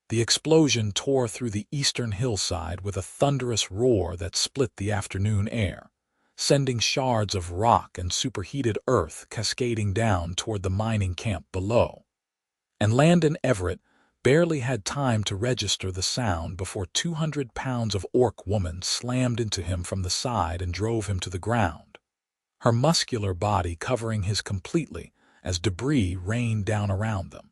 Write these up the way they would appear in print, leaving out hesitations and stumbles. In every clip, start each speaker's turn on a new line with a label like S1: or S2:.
S1: The explosion tore through the eastern hillside with a thunderous roar that split the afternoon air, sending shards of rock and superheated earth cascading down toward the mining camp below. And Landon Everett barely had time to register the sound before 200 pounds of orc woman slammed into him from the side and drove him to the ground, her muscular body covering his completely as debris rained down around them.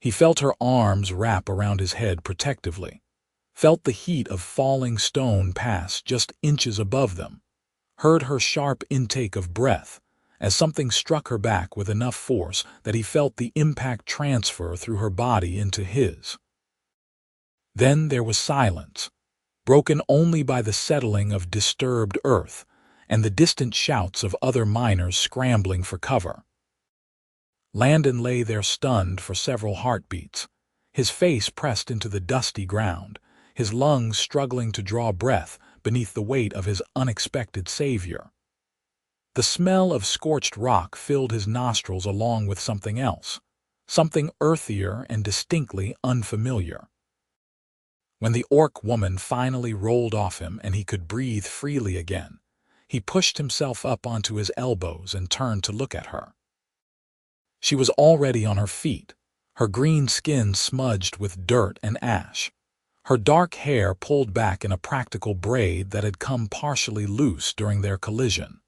S1: He felt her arms wrap around his head protectively, felt the heat of falling stone pass just inches above them, heard her sharp intake of breath as something struck her back with enough force that he felt the impact transfer through her body into his. Then there was silence, broken only by the settling of disturbed earth and the distant shouts of other miners scrambling for cover. Landon lay there stunned for several heartbeats, his face pressed into the dusty ground, his lungs struggling to draw breath beneath the weight of his unexpected savior. The smell of scorched rock filled his nostrils along with something else, something earthier and distinctly unfamiliar. When the orc woman finally rolled off him and he could breathe freely again, he pushed himself up onto his elbows and turned to look at her. She was already on her feet, her green skin smudged with dirt and ash, her dark hair pulled back in a practical braid that had come partially loose during their collision.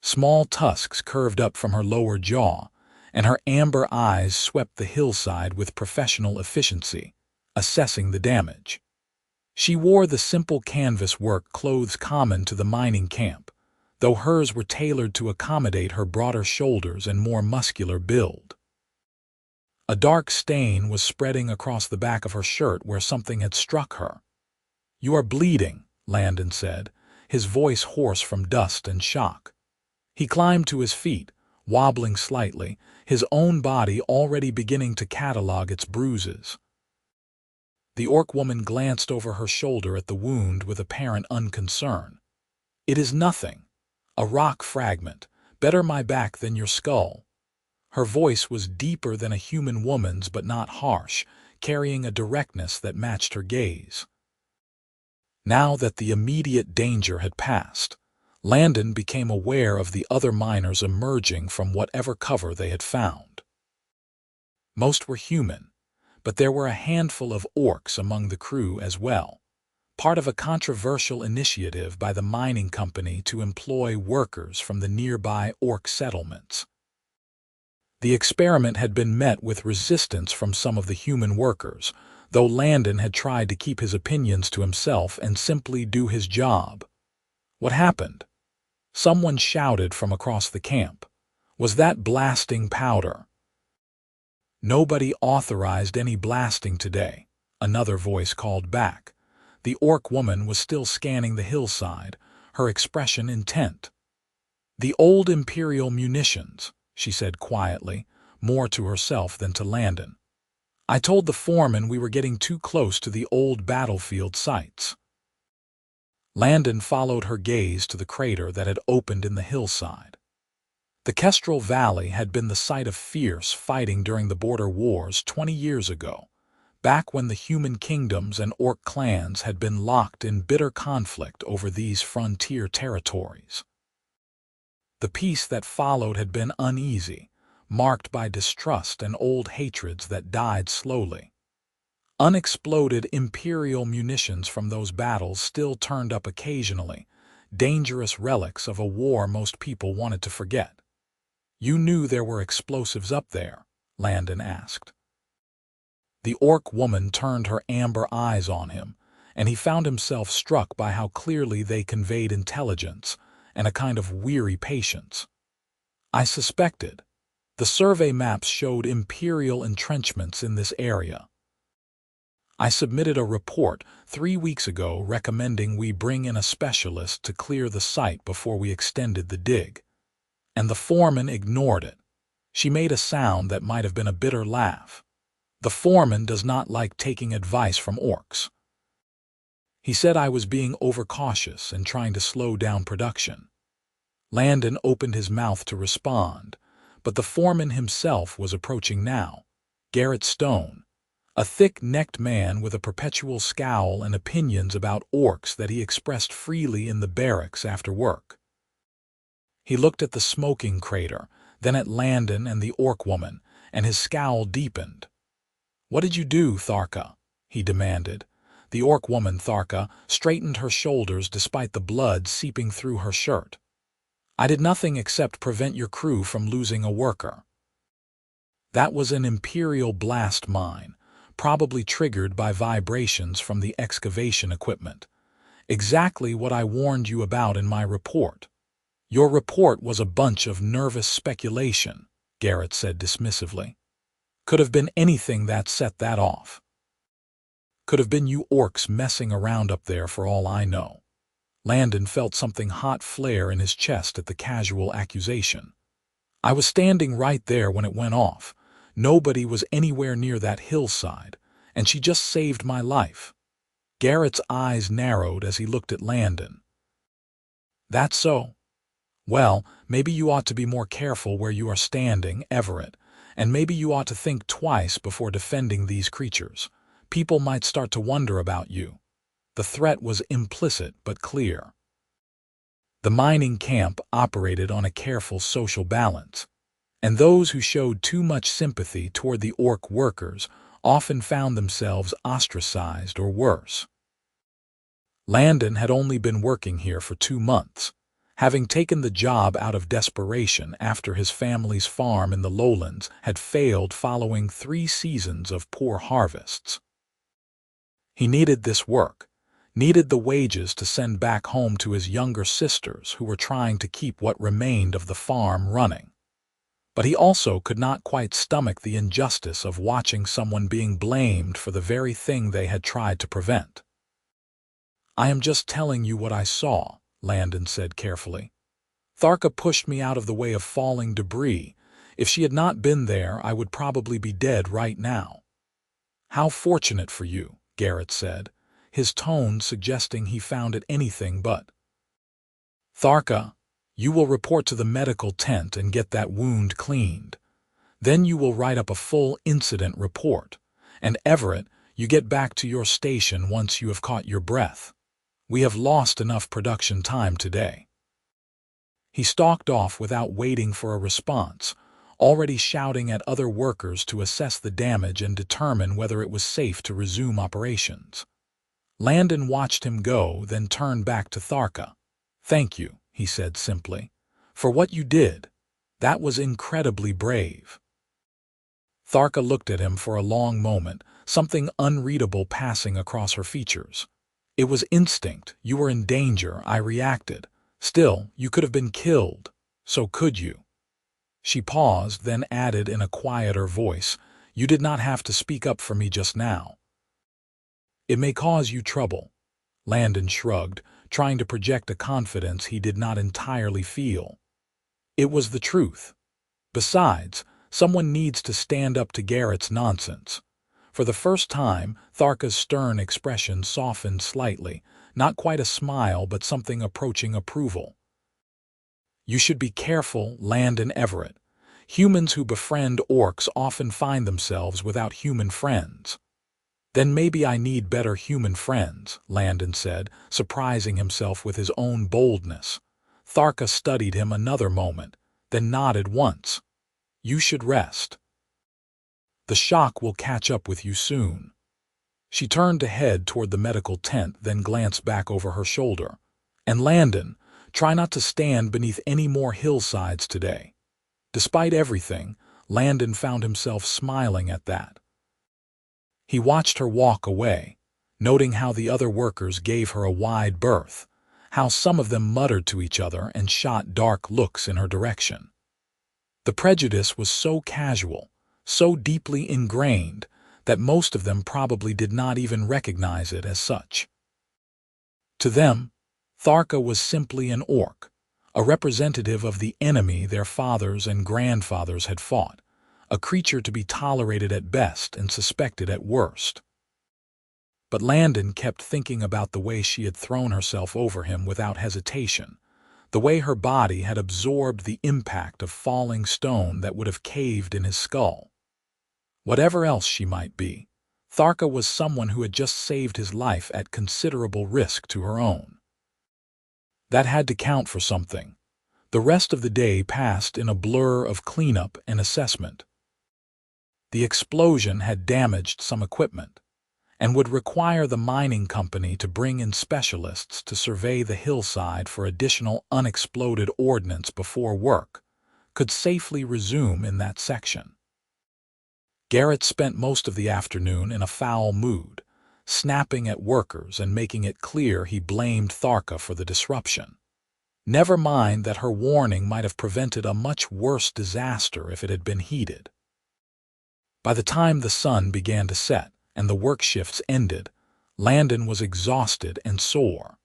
S1: Small tusks curved up from her lower jaw, and her amber eyes swept the hillside with professional efficiency, assessing the damage. She wore the simple canvas work clothes common to the mining camp, though hers were tailored to accommodate her broader shoulders and more muscular build. A dark stain was spreading across the back of her shirt where something had struck her. "You are bleeding," Landon said, his voice hoarse from dust and shock. He climbed to his feet, wobbling slightly, his own body already beginning to catalog its bruises. The orc woman glanced over her shoulder at the wound with apparent unconcern. "It is nothing. A rock fragment, better my back than your skull." Her voice was deeper than a human woman's but not harsh, carrying a directness that matched her gaze. Now that the immediate danger had passed, Landon became aware of the other miners emerging from whatever cover they had found. Most were human, but there were a handful of orcs among the crew as well, part of a controversial initiative by the mining company to employ workers from the nearby orc settlements. The experiment had been met with resistance from some of the human workers, though Landon had tried to keep his opinions to himself and simply do his job. What happened? Someone shouted from across the camp. Was that blasting powder? "Nobody authorized any blasting today," another voice called back. The orc woman was still scanning the hillside, her expression intent. "The old Imperial munitions," she said quietly, more to herself than to Landon. "I told the foreman we were getting too close to the old battlefield sites." Landon followed her gaze to the crater that had opened in the hillside. The Kestrel Valley had been the site of fierce fighting during the border wars 20 years ago, back when the human kingdoms and orc clans had been locked in bitter conflict over these frontier territories. The peace that followed had been uneasy, marked by distrust and old hatreds that died slowly. Unexploded Imperial munitions from those battles still turned up occasionally, dangerous relics of a war most people wanted to forget. "You knew there were explosives up there?" Landon asked. The orc woman turned her amber eyes on him, and he found himself struck by how clearly they conveyed intelligence and a kind of weary patience. "I suspected. The survey maps showed Imperial entrenchments in this area. I submitted a report 3 weeks ago recommending we bring in a specialist to clear the site before we extended the dig. And the foreman ignored it." She made a sound that might have been a bitter laugh. "The foreman does not like taking advice from orcs. He said I was being overcautious and trying to slow down production." Landon opened his mouth to respond, but the foreman himself was approaching now, Garrett Stone, a thick-necked man with a perpetual scowl and opinions about orcs that he expressed freely in the barracks after work. He looked at the smoking crater, then at Landon and the orc woman, and his scowl deepened. "What did you do, Tharka?" he demanded. The orc woman, Tharka, straightened her shoulders despite the blood seeping through her shirt. "I did nothing except prevent your crew from losing a worker." That was an Imperial blast mine, probably triggered by vibrations from the excavation equipment. Exactly what I warned you about in my report. Your report was a bunch of nervous speculation, Garrett said dismissively. Could have been anything that set that off. Could have been you orcs messing around up there for all I know. Landon felt something hot flare in his chest at the casual accusation. I was standing right there when it went off. Nobody was anywhere near that hillside, and she just saved my life. Garrett's eyes narrowed as he looked at Landon. That's so. Well, maybe you ought to be more careful where you are standing, Everett, and maybe you ought to think twice before defending these creatures. People might start to wonder about you. The threat was implicit but clear. The mining camp operated on a careful social balance, and those who showed too much sympathy toward the orc workers often found themselves ostracized or worse. Landon had only been working here for 2 months, having taken the job out of desperation after his family's farm in the lowlands had failed following 3 seasons of poor harvests. He needed this work, needed the wages to send back home to his younger sisters who were trying to keep what remained of the farm running. But he also could not quite stomach the injustice of watching someone being blamed for the very thing they had tried to prevent. "I am just telling you what I saw," Landon said carefully. "Tharka pushed me out of the way of falling debris. If she had not been there, I would probably be dead right now." "How fortunate for you," Garrett said, his tone suggesting he found it anything but. "Tharka, you will report to the medical tent and get that wound cleaned. Then you will write up a full incident report. And Everett, you get back to your station once you have caught your breath. We have lost enough production time today." He stalked off without waiting for a response, already shouting at other workers to assess the damage and determine whether it was safe to resume operations. Landon watched him go, then turned back to Tharka. "Thank you," he said simply, "for what you did. That was incredibly brave." Tharka looked at him for a long moment, something unreadable passing across her features. "It was instinct. You were in danger. I reacted. Still, you could have been killed. So could you?" She paused, then added in a quieter voice, "You did not have to speak up for me just now." "It may cause you trouble." Landon shrugged, trying to project a confidence he did not entirely feel. It was the truth. Besides, someone needs to stand up to Garrett's nonsense. For the first time, Tharka's stern expression softened slightly, not quite a smile but something approaching approval. "You should be careful, Landon Everett. Humans who befriend orcs often find themselves without human friends." "Then maybe I need better human friends," Landon said, surprising himself with his own boldness. Tharka studied him another moment, then nodded once. "You should rest. The shock will catch up with you soon." She turned to head toward the medical tent, then glanced back over her shoulder. "And Landon, try not to stand beneath any more hillsides today." Despite everything, Landon found himself smiling at that. He watched her walk away, noting how the other workers gave her a wide berth, how some of them muttered to each other and shot dark looks in her direction. The prejudice was so casual, so deeply ingrained, that most of them probably did not even recognize it as such. To them, Tharka was simply an orc, a representative of the enemy their fathers and grandfathers had fought, a creature to be tolerated at best and suspected at worst. But Landon kept thinking about the way she had thrown herself over him without hesitation, the way her body had absorbed the impact of falling stone that would have caved in his skull. Whatever else she might be, Tharka was someone who had just saved his life at considerable risk to her own. That had to count for something. The rest of the day passed in a blur of cleanup and assessment. The explosion had damaged some equipment and would require the mining company to bring in specialists to survey the hillside for additional unexploded ordnance before work could safely resume in that section. Garrett spent most of the afternoon in a foul mood, snapping at workers and making it clear he blamed Tharka for the disruption. Never mind that her warning might have prevented a much worse disaster if it had been heeded. By the time the sun began to set and the work shifts ended, Landon was exhausted and sore.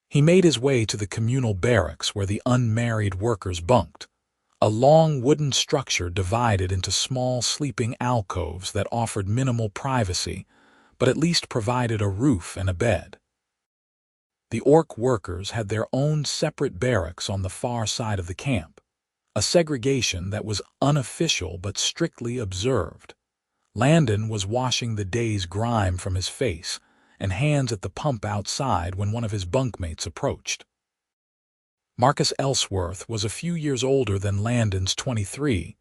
S1: He made his way to the communal barracks where the unmarried workers bunked, a long wooden structure divided into small sleeping alcoves that offered minimal privacy, but at least provided a roof and a bed. The orc workers had their own separate barracks on the far side of the camp, a segregation that was unofficial but strictly observed. Landon was washing the day's grime from his face and hands at the pump outside when one of his bunkmates approached. Marcus Ellsworth was a few years older than Landon's 23,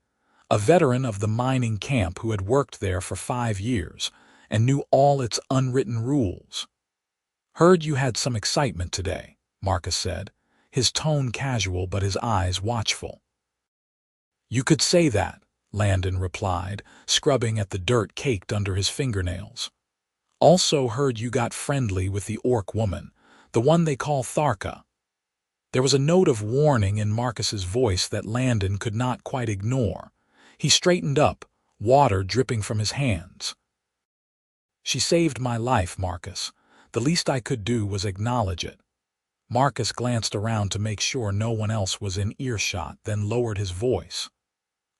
S1: a veteran of the mining camp who had worked there for 5 years and knew all its unwritten rules. "Heard you had some excitement today," Marcus said, his tone casual but his eyes watchful. "You could say that," Landon replied, scrubbing at the dirt caked under his fingernails. "Also heard you got friendly with the orc woman, the one they call Tharka." There was a note of warning in Marcus's voice that Landon could not quite ignore. He straightened up, water dripping from his hands. "She saved my life, Marcus. The least I could do was acknowledge it." Marcus glanced around to make sure no one else was in earshot, then lowered his voice.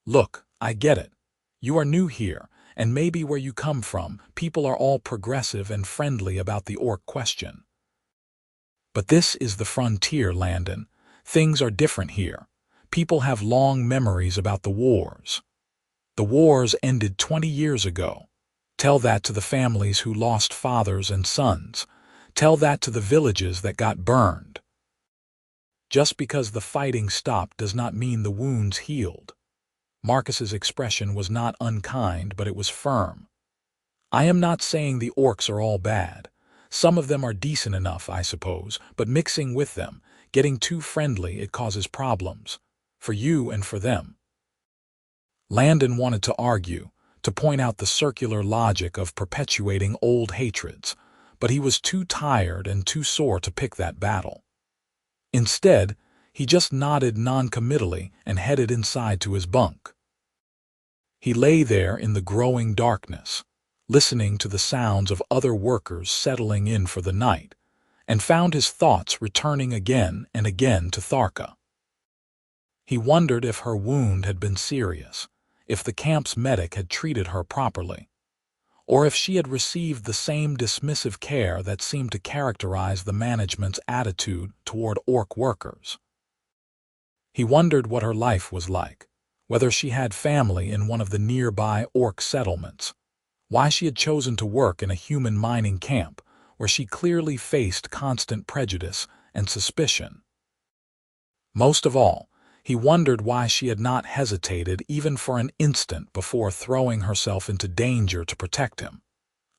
S1: "Look, I get it. You are new here, and maybe where you come from, people are all progressive and friendly about the orc question. But this is the frontier, Landon. Things are different here. People have long memories about the wars. The wars ended 20 years ago. Tell that to the families who lost fathers and sons. Tell that to the villages that got burned. Just because the fighting stopped does not mean the wounds healed." Marcus's expression was not unkind, but it was firm. "I am not saying the orcs are all bad. Some of them are decent enough, I suppose, but mixing with them, getting too friendly, it causes problems. For you and for them." Landon wanted to argue, to point out the circular logic of perpetuating old hatreds, but he was too tired and too sore to pick that battle. Instead, he just nodded noncommittally and headed inside to his bunk. He lay there in the growing darkness, listening to the sounds of other workers settling in for the night, and found his thoughts returning again and again to Tharka. He wondered if her wound had been serious, if the camp's medic had treated her properly, or if she had received the same dismissive care that seemed to characterize the management's attitude toward orc workers. He wondered what her life was like, whether she had family in one of the nearby orc settlements, why she had chosen to work in a human mining camp where she clearly faced constant prejudice and suspicion. Most of all, he wondered why she had not hesitated even for an instant before throwing herself into danger to protect him,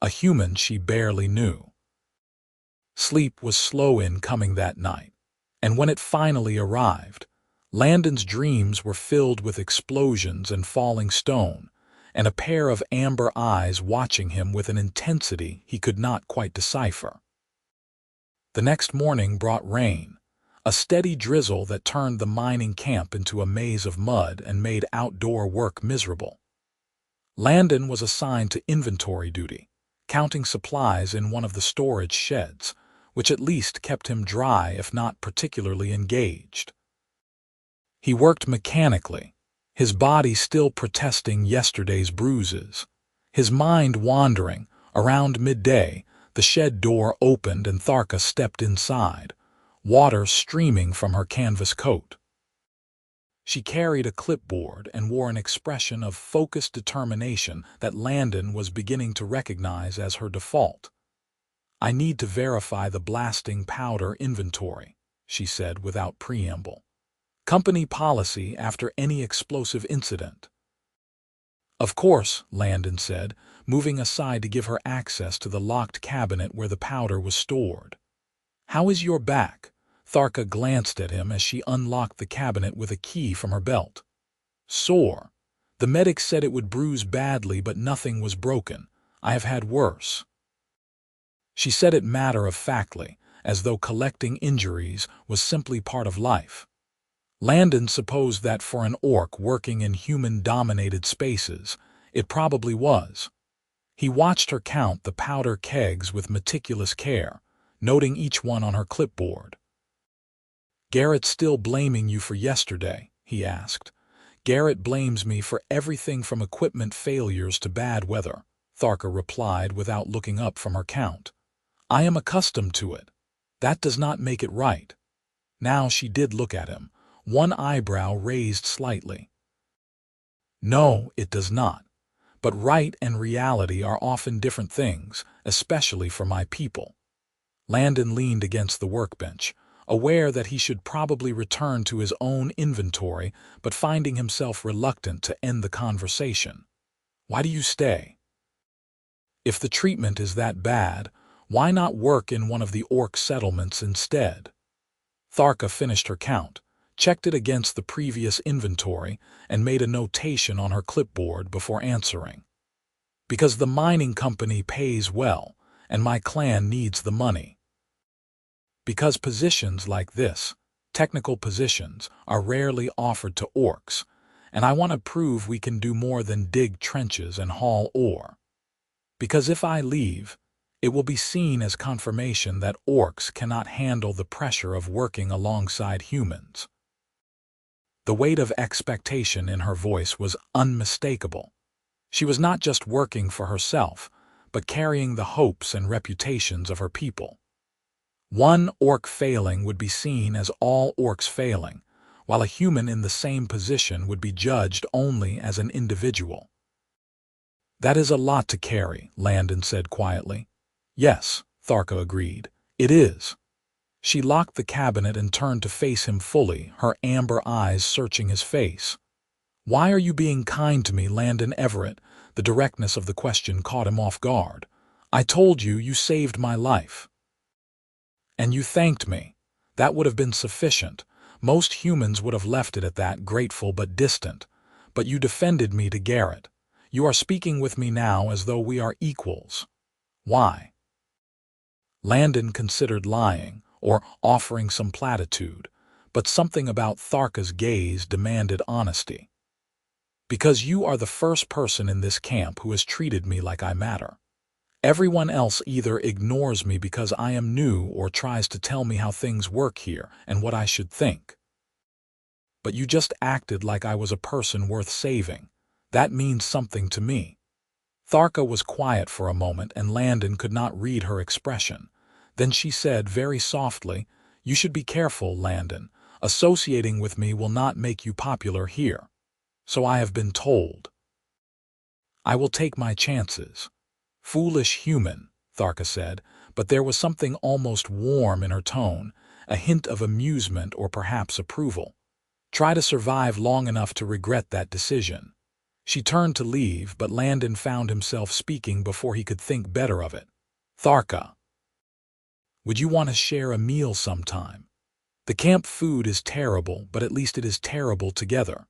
S1: a human she barely knew. Sleep was slow in coming that night, and when it finally arrived, Landon's dreams were filled with explosions and falling stone, and a pair of amber eyes watching him with an intensity he could not quite decipher. The next morning brought rain, a steady drizzle that turned the mining camp into a maze of mud and made outdoor work miserable. Landon was assigned to inventory duty, counting supplies in one of the storage sheds, which at least kept him dry if not particularly engaged. He worked mechanically, his body still protesting yesterday's bruises. His mind wandering. Around midday, the shed door opened and Tharka stepped inside, water streaming from her canvas coat. She carried a clipboard and wore an expression of focused determination that Landon was beginning to recognize as her default. "I need to verify the blasting powder inventory," she said without preamble. "Company policy after any explosive incident." "Of course," Landon said, moving aside to give her access to the locked cabinet where the powder was stored. "How is your back?" Tharka glanced at him as she unlocked the cabinet with a key from her belt. "Sore. The medic said it would bruise badly, but nothing was broken. I have had worse." She said it matter-of-factly, as though collecting injuries was simply part of life. Landon supposed that for an orc working in human-dominated spaces, it probably was. He watched her count the powder kegs with meticulous care, noting each one on her clipboard. "Garrett's still blaming you for yesterday?" he asked. "Garrett blames me for everything from equipment failures to bad weather," Tharka replied without looking up from her count. "I am accustomed to it. That does not make it right." Now she did look at him, one eyebrow raised slightly. "No, it does not. But right and reality are often different things, especially for my people." Landon leaned against the workbench, aware that he should probably return to his own inventory, but finding himself reluctant to end the conversation. "Why do you stay? If the treatment is that bad, why not work in one of the orc settlements instead?" Tharka finished her count, checked it against the previous inventory, and made a notation on her clipboard before answering. "Because the mining company pays well, and my clan needs the money. Because positions like this, technical positions, are rarely offered to orcs, and I want to prove we can do more than dig trenches and haul ore. Because if I leave, it will be seen as confirmation that orcs cannot handle the pressure of working alongside humans." The weight of expectation in her voice was unmistakable. She was not just working for herself, but carrying the hopes and reputations of her people. One orc failing would be seen as all orcs failing, while a human in the same position would be judged only as an individual. "That is a lot to carry," Landon said quietly. "Yes," Tharka agreed, "it is." She locked the cabinet and turned to face him fully, her amber eyes searching his face. "Why are you being kind to me, Landon Everett?" The directness of the question caught him off guard. "I told you you saved my life. And you thanked me. That would have been sufficient. Most humans would have left it at that, grateful but distant. But you defended me to Garrett. You are speaking with me now as though we are equals. Why?" Landon considered lying, or offering some platitude, but something about Tharka's gaze demanded honesty. "Because you are the first person in this camp who has treated me like I matter. Everyone else either ignores me because I am new or tries to tell me how things work here and what I should think. But you just acted like I was a person worth saving. That means something to me." Tharka was quiet for a moment and Landon could not read her expression. Then she said very softly, "You should be careful, Landon. Associating with me will not make you popular here. So I have been told. I will take my chances." "Foolish human," Tharka said, but there was something almost warm in her tone, a hint of amusement or perhaps approval. "Try to survive long enough to regret that decision." She turned to leave, but Landon found himself speaking before he could think better of it. "Tharka, would you want to share a meal sometime? The camp food is terrible, but at least it is terrible together."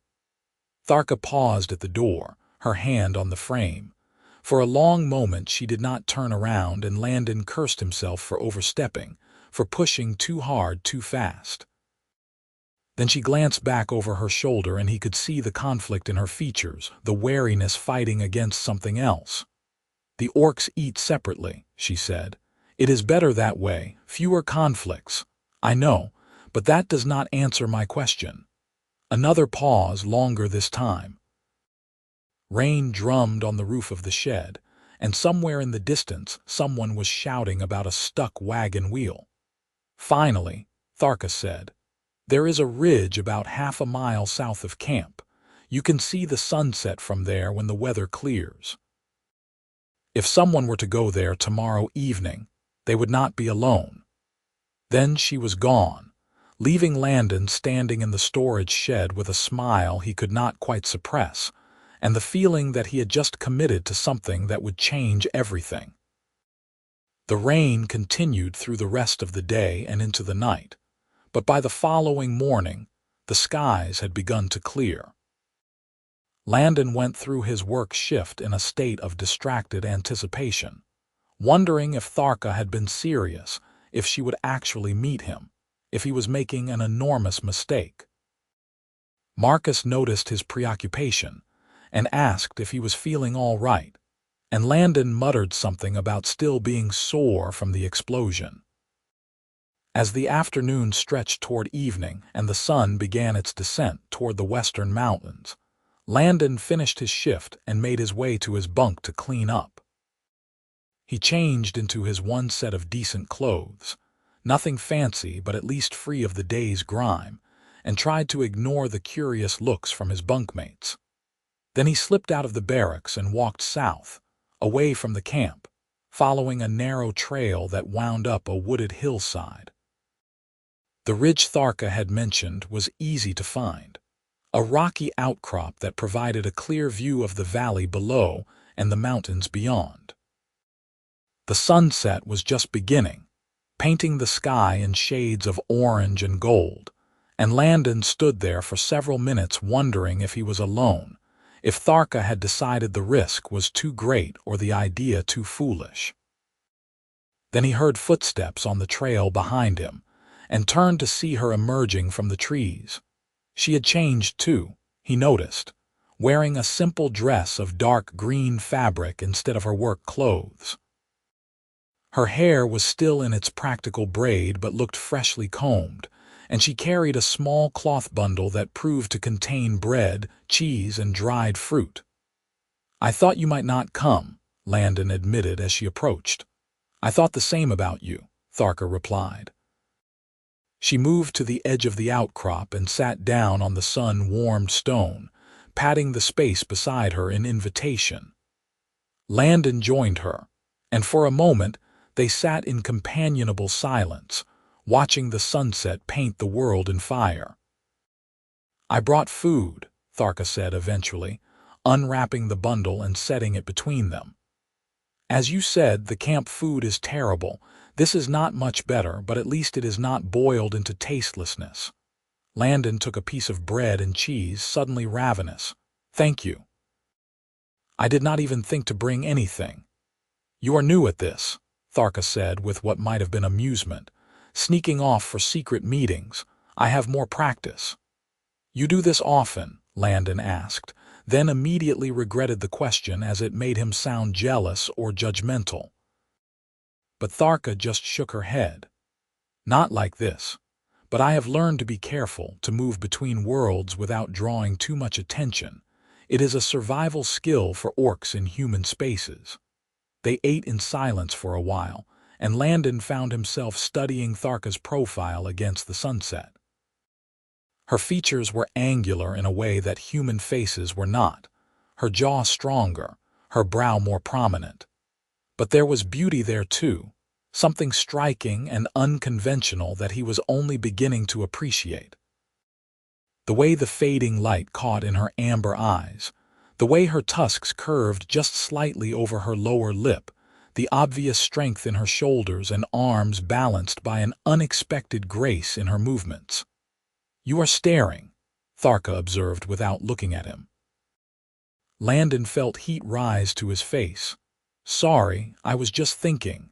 S1: Tharka paused at the door, her hand on the frame. For a long moment she did not turn around, and Landon cursed himself for overstepping, for pushing too hard too fast. Then she glanced back over her shoulder and he could see the conflict in her features, the wariness fighting against something else. "The orcs eat separately," she said. "It is better that way, fewer conflicts. I know, but that does not answer my question." Another pause, longer this time. Rain drummed on the roof of the shed, and somewhere in the distance someone was shouting about a stuck wagon wheel. Finally, Tharka said, There is a ridge about half a mile south of camp. You can see the sunset from there when the weather clears. If someone were to go there tomorrow evening, they would not be alone. Then she was gone, leaving Landon standing in the storage shed with a smile he could not quite suppress, and the feeling that he had just committed to something that would change everything. The rain continued through the rest of the day and into the night, but by the following morning, the skies had begun to clear. Landon went through his work shift in a state of distracted anticipation, wondering if Tharka had been serious, if she would actually meet him, if he was making an enormous mistake. Marcus noticed his preoccupation and asked if he was feeling all right, and Landon muttered something about still being sore from the explosion. As the afternoon stretched toward evening and the sun began its descent toward the western mountains, Landon finished his shift and made his way to his bunk to clean up. He changed into his one set of decent clothes, nothing fancy but at least free of the day's grime, and tried to ignore the curious looks from his bunkmates. Then he slipped out of the barracks and walked south, away from the camp, following a narrow trail that wound up a wooded hillside. The ridge Tharka had mentioned was easy to find, a rocky outcrop that provided a clear view of the valley below and the mountains beyond. The sunset was just beginning, painting the sky in shades of orange and gold, and Landon stood there for several minutes wondering if he was alone, if Tharka had decided the risk was too great or the idea too foolish. Then he heard footsteps on the trail behind him and turned to see her emerging from the trees. She had changed too, he noticed, wearing a simple dress of dark green fabric instead of her work clothes. Her hair was still in its practical braid but looked freshly combed, and she carried a small cloth bundle that proved to contain bread, cheese, and dried fruit. "I thought you might not come," Landon admitted as she approached. "I thought the same about you," Tharka replied. She moved to the edge of the outcrop and sat down on the sun-warmed stone, patting the space beside her in invitation. Landon joined her, and for a moment they sat in companionable silence, watching the sunset paint the world in fire. "I brought food," Tharka said eventually, unwrapping the bundle and setting it between them. "As you said, the camp food is terrible. This is not much better, but at least it is not boiled into tastelessness." Landon took a piece of bread and cheese, suddenly ravenous. "Thank you. I did not even think to bring anything." "You are new at this," Tharka said with what might have been amusement. "Sneaking off for secret meetings. I have more practice." "You do this often?" Landon asked, then immediately regretted the question as it made him sound jealous or judgmental. But Tharka just shook her head. "Not like this. But I have learned to be careful, to move between worlds without drawing too much attention. It is a survival skill for orcs in human spaces." They ate in silence for a while, and Landon found himself studying Tharka's profile against the sunset. Her features were angular in a way that human faces were not, her jaw stronger, her brow more prominent. But there was beauty there too, something striking and unconventional that he was only beginning to appreciate. The way the fading light caught in her amber eyes, the way her tusks curved just slightly over her lower lip, the obvious strength in her shoulders and arms balanced by an unexpected grace in her movements. "You are staring," Tharka observed without looking at him. Landon felt heat rise to his face. "Sorry, I was just thinking."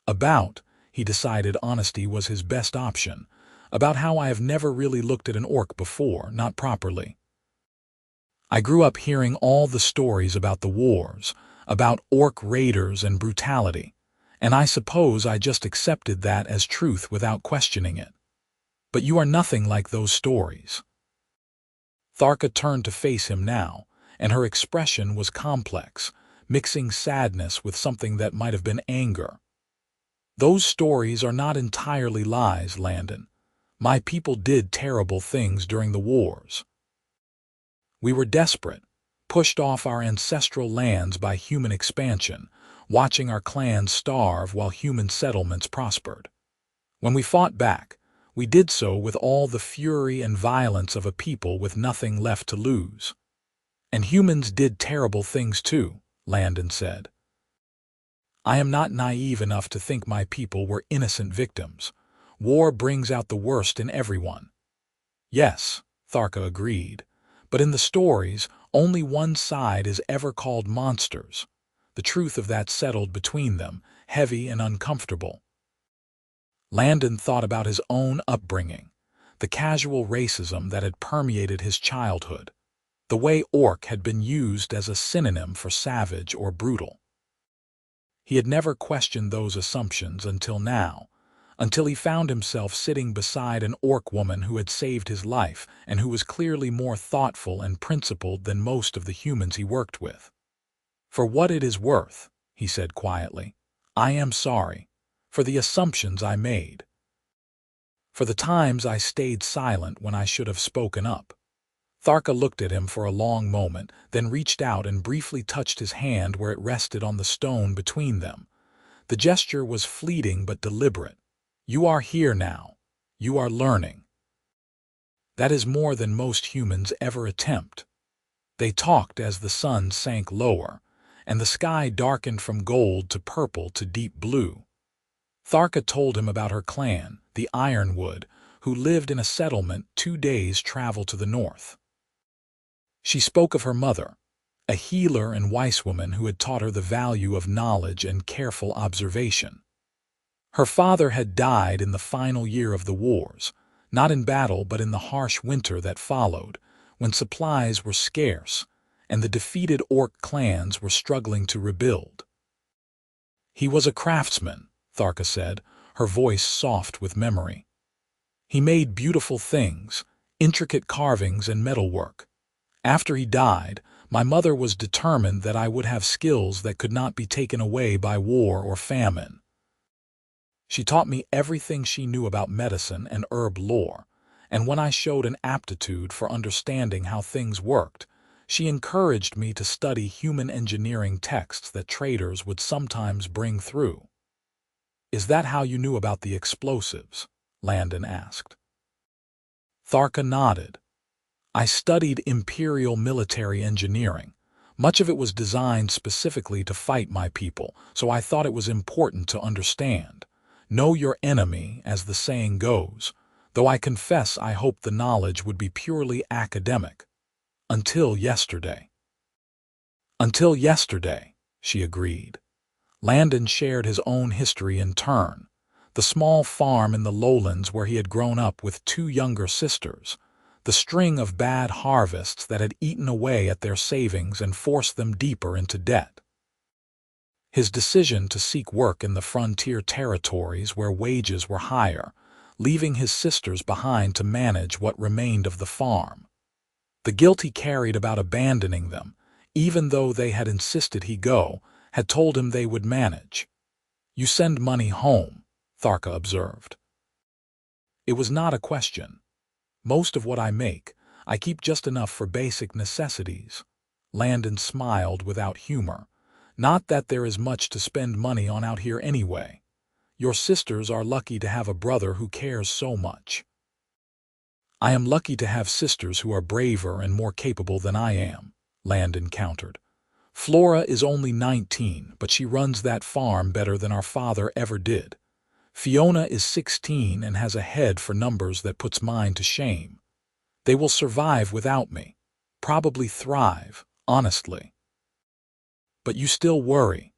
S1: About, he decided honesty was his best option, about how I have never really looked at an orc before, not properly. I grew up hearing all the stories about the wars, about orc raiders and brutality, and I suppose I just accepted that as truth without questioning it. But you are nothing like those stories. Tharka turned to face him now, and her expression was complex, mixing sadness with something that might have been anger. "Those stories are not entirely lies, Landon. My people did terrible things during the wars. We were desperate, pushed off our ancestral lands by human expansion, watching our clans starve while human settlements prospered. When we fought back, we did so with all the fury and violence of a people with nothing left to lose. And humans did terrible things too, Landon said. I am not naive enough to think my people were innocent victims. War brings out the worst in everyone. Yes, Tharka agreed, but in the stories, only one side is ever called monsters. The truth of that settled between them, heavy and uncomfortable. Landon thought about his own upbringing, the casual racism that had permeated his childhood, the way orc had been used as a synonym for savage or brutal. He had never questioned those assumptions until now, until he found himself sitting beside an orc woman who had saved his life and who was clearly more thoughtful and principled than most of the humans he worked with. "For what it is worth," he said quietly, "I am sorry for the assumptions I made, for the times I stayed silent when I should have spoken up." Tharka looked at him for a long moment, then reached out and briefly touched his hand where it rested on the stone between them. The gesture was fleeting but deliberate. "You are here now. You are learning." That is more than most humans ever attempt. They talked as the sun sank lower, and the sky darkened from gold to purple to deep blue. Tharka told him about her clan, the Ironwood, who lived in a settlement 2 days' travel to the north. She spoke of her mother, a healer and wise woman who had taught her the value of knowledge and careful observation. Her father had died in the final year of the wars, not in battle but in the harsh winter that followed, when supplies were scarce and the defeated orc clans were struggling to rebuild. "He was a craftsman," Tharka said, her voice soft with memory. "He made beautiful things, intricate carvings and metalwork. After he died, my mother was determined that I would have skills that could not be taken away by war or famine. She taught me everything she knew about medicine and herb lore, and when I showed an aptitude for understanding how things worked, she encouraged me to study human engineering texts that traders would sometimes bring through." "Is that how you knew about the explosives?" Landon asked. Tharka nodded. "I studied imperial military engineering. Much of it was designed specifically to fight my people, so I thought it was important to understand. Know your enemy, as the saying goes, though I confess I hoped the knowledge would be purely academic. Until yesterday." "Until yesterday," she agreed. Landon shared his own history in turn. The small farm in the lowlands where he had grown up with 2 younger sisters, the string of bad harvests that had eaten away at their savings and forced them deeper into debt. His decision to seek work in the frontier territories where wages were higher, leaving his sisters behind to manage what remained of the farm. The guilt he carried about abandoning them, even though they had insisted he go, had told him they would manage. "You send money home," Tharka observed. "It was not a question. Most of what I make, I keep just enough for basic necessities." Landon smiled without humor. "Not that there is much to spend money on out here anyway. Your sisters are lucky to have a brother who cares so much." "I am lucky to have sisters who are braver and more capable than I am," Landon countered. "Flora is only 19, but she runs that farm better than our father ever did. Fiona is 16 and has a head for numbers that puts mine to shame. They will survive without me, probably thrive, honestly." "But you still worry.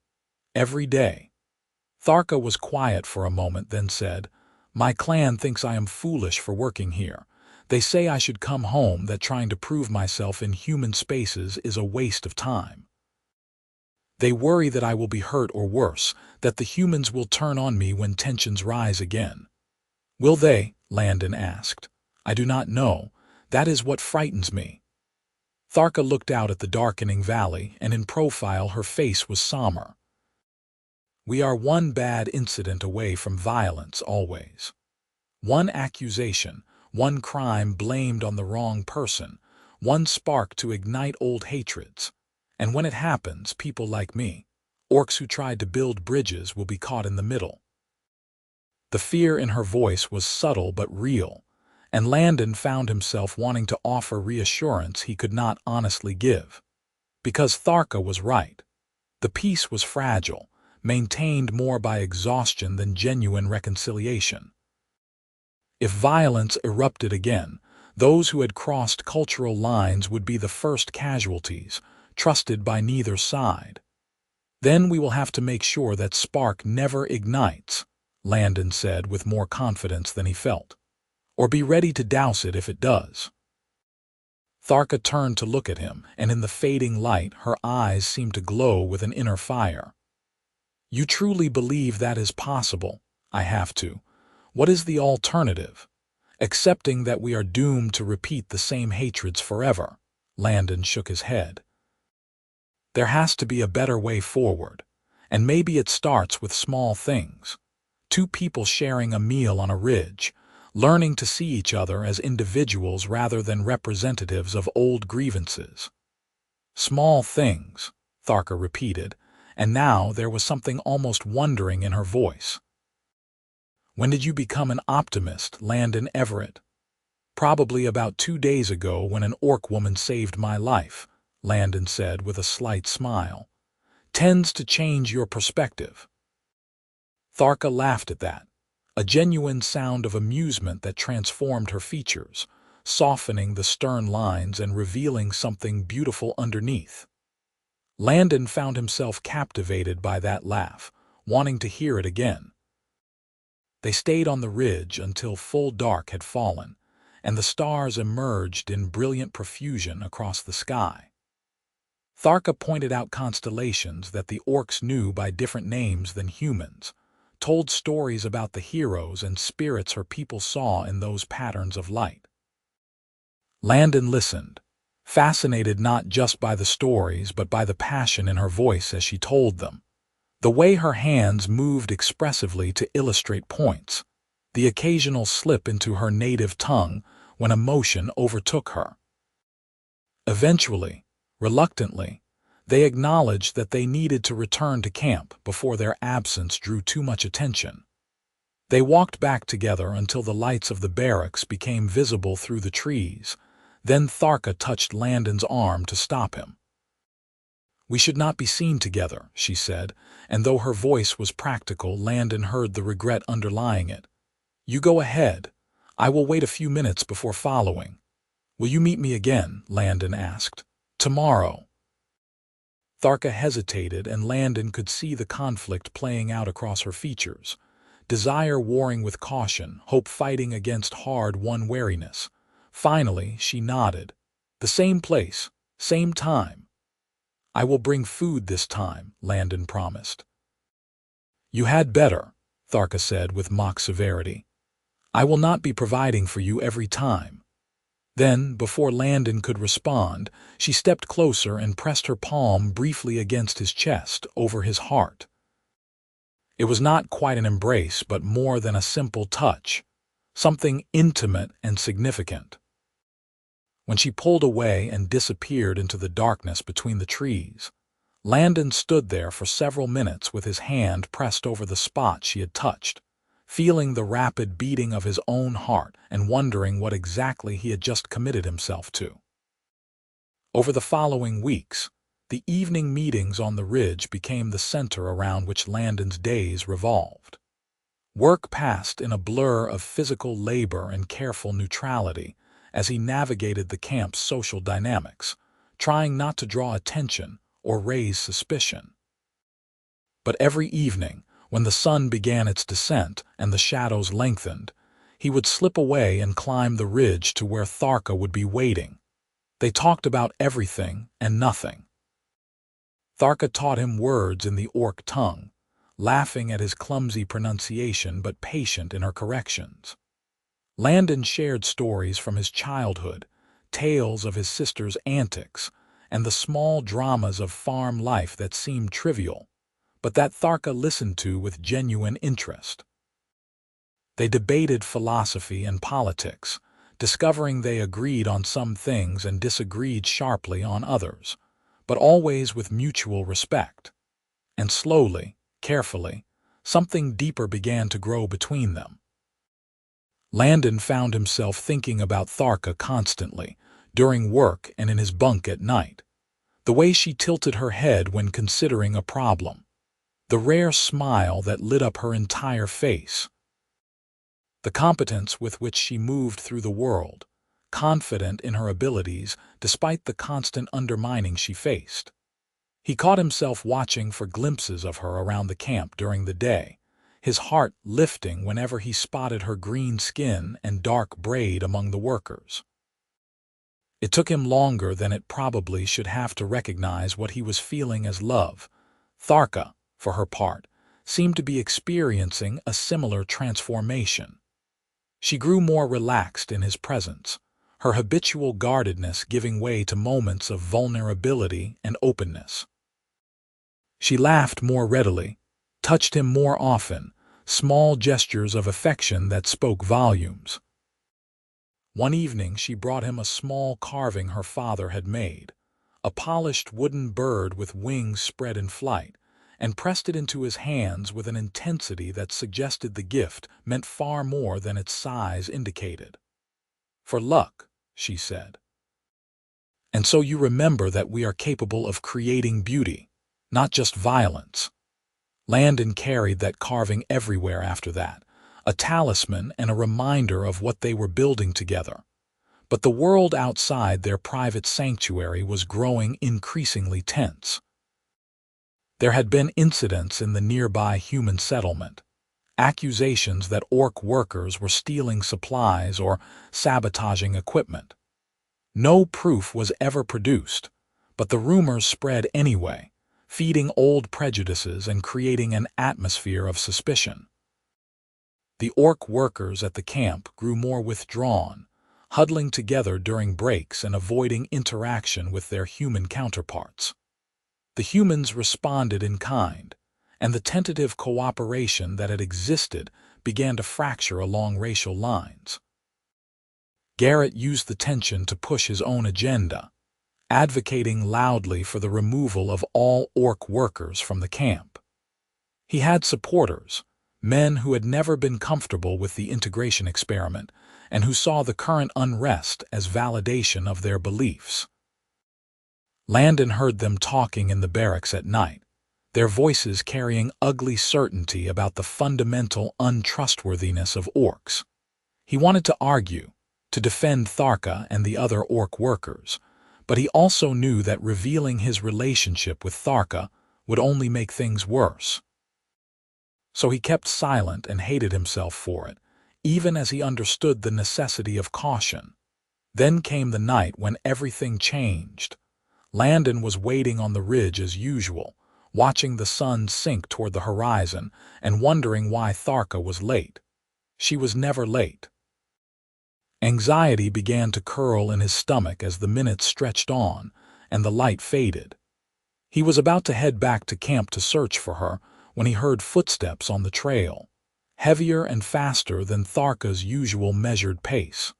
S1: Every day." Tharka was quiet for a moment, then said, "My clan thinks I am foolish for working here. They say I should come home, that trying to prove myself in human spaces is a waste of time. They worry that I will be hurt or worse, that the humans will turn on me when tensions rise again." "Will they?" Landon asked. "I do not know. That is what frightens me." Tharka looked out at the darkening valley, and in profile her face was somber. "We are one bad incident away from violence always. One accusation, one crime blamed on the wrong person, one spark to ignite old hatreds. And when it happens, people like me, orcs who tried to build bridges, will be caught in the middle. The fear in her voice was subtle but real, and Landon found himself wanting to offer reassurance he could not honestly give. Because Tharka was right. The peace was fragile, maintained more by exhaustion than genuine reconciliation. If violence erupted again, those who had crossed cultural lines would be the first casualties, trusted by neither side. Then we will have to make sure that spark never ignites, Landon said with more confidence than he felt. Or be ready to douse it if it does. Tharka turned to look at him, and in the fading light her eyes seemed to glow with an inner fire. You truly believe that is possible? I have to. What is the alternative? Accepting that we are doomed to repeat the same hatreds forever? Landon shook his head. There has to be a better way forward, and maybe it starts with small things. Two people sharing a meal on a ridge, learning to see each other as individuals rather than representatives of old grievances. Small things, Tharka repeated, and now there was something almost wondering in her voice. When did you become an optimist, Landon Everett? Probably about 2 days ago when an orc woman saved my life, Landon said with a slight smile. Tends to change your perspective. Tharka laughed at that, a genuine sound of amusement that transformed her features, softening the stern lines and revealing something beautiful underneath. Landon found himself captivated by that laugh, wanting to hear it again. They stayed on the ridge until full dark had fallen, and the stars emerged in brilliant profusion across the sky. Tharka pointed out constellations that the orcs knew by different names than humans, told stories about the heroes and spirits her people saw in those patterns of light. Landon listened, fascinated not just by the stories but by the passion in her voice as she told them. The way her hands moved expressively to illustrate points, the occasional slip into her native tongue when emotion overtook her. Eventually, reluctantly, they acknowledged that they needed to return to camp before their absence drew too much attention. They walked back together until the lights of the barracks became visible through the trees. Then Tharka touched Landon's arm to stop him. We should not be seen together, she said, and though her voice was practical, Landon heard the regret underlying it. You go ahead. I will wait a few minutes before following. Will you meet me again? Landon asked. Tomorrow. Tharka hesitated, and Landon could see the conflict playing out across her features. Desire warring with caution, hope fighting against hard-won wariness. Finally, she nodded. The same place, same time. I will bring food this time, Landon promised. You had better, Tharka said with mock severity. I will not be providing for you every time. Then, before Landon could respond, she stepped closer and pressed her palm briefly against his chest, over his heart. It was not quite an embrace, but more than a simple touch, something intimate and significant. When she pulled away and disappeared into the darkness between the trees, Landon stood there for several minutes with his hand pressed over the spot she had touched, feeling the rapid beating of his own heart and wondering what exactly he had just committed himself to. Over the following weeks, the evening meetings on the ridge became the center around which Landon's days revolved. Work passed in a blur of physical labor and careful neutrality as he navigated the camp's social dynamics, trying not to draw attention or raise suspicion. But every evening, when the sun began its descent and the shadows lengthened, he would slip away and climb the ridge to where Tharka would be waiting. They talked about everything and nothing. Tharka taught him words in the orc tongue, laughing at his clumsy pronunciation but patient in her corrections. Landon shared stories from his childhood, tales of his sister's antics, and the small dramas of farm life that seemed trivial, but that Tharka listened to with genuine interest. They debated philosophy and politics, discovering they agreed on some things and disagreed sharply on others, but always with mutual respect. And slowly, carefully, something deeper began to grow between them. Landon found himself thinking about Tharka constantly, during work and in his bunk at night. The way she tilted her head when considering a problem. The rare smile that lit up her entire face. The competence with which she moved through the world, confident in her abilities despite the constant undermining she faced. He caught himself watching for glimpses of her around the camp during the day, his heart lifting whenever he spotted her green skin and dark braid among the workers. It took him longer than it probably should have to recognize what he was feeling as love. Tharka, for her part, seemed to be experiencing a similar transformation. She grew more relaxed in his presence, her habitual guardedness giving way to moments of vulnerability and openness. She laughed more readily, touched him more often, small gestures of affection that spoke volumes. One evening she brought him a small carving her father had made, a polished wooden bird with wings spread in flight, and pressed it into his hands with an intensity that suggested the gift meant far more than its size indicated. "For luck," she said. "And so you remember that we are capable of creating beauty, not just violence." Landon carried that carving everywhere after that, a talisman and a reminder of what they were building together. But the world outside their private sanctuary was growing increasingly tense. There had been incidents in the nearby human settlement, accusations that orc workers were stealing supplies or sabotaging equipment. No proof was ever produced, but the rumors spread anyway, feeding old prejudices and creating an atmosphere of suspicion. The orc workers at the camp grew more withdrawn, huddling together during breaks and avoiding interaction with their human counterparts. The humans responded in kind, and the tentative cooperation that had existed began to fracture along racial lines. Garrett used the tension to push his own agenda, advocating loudly for the removal of all orc workers from the camp. He had supporters, men who had never been comfortable with the integration experiment and who saw the current unrest as validation of their beliefs. Landon heard them talking in the barracks at night, their voices carrying ugly certainty about the fundamental untrustworthiness of orcs. He wanted to argue, to defend Tharka and the other orc workers, but he also knew that revealing his relationship with Tharka would only make things worse. So he kept silent and hated himself for it, even as he understood the necessity of caution. Then came the night when everything changed. Landon was waiting on the ridge as usual, watching the sun sink toward the horizon and wondering why Tharka was late. She was never late. Anxiety began to curl in his stomach as the minutes stretched on and the light faded. He was about to head back to camp to search for her when he heard footsteps on the trail, heavier and faster than Tharka's usual measured pace.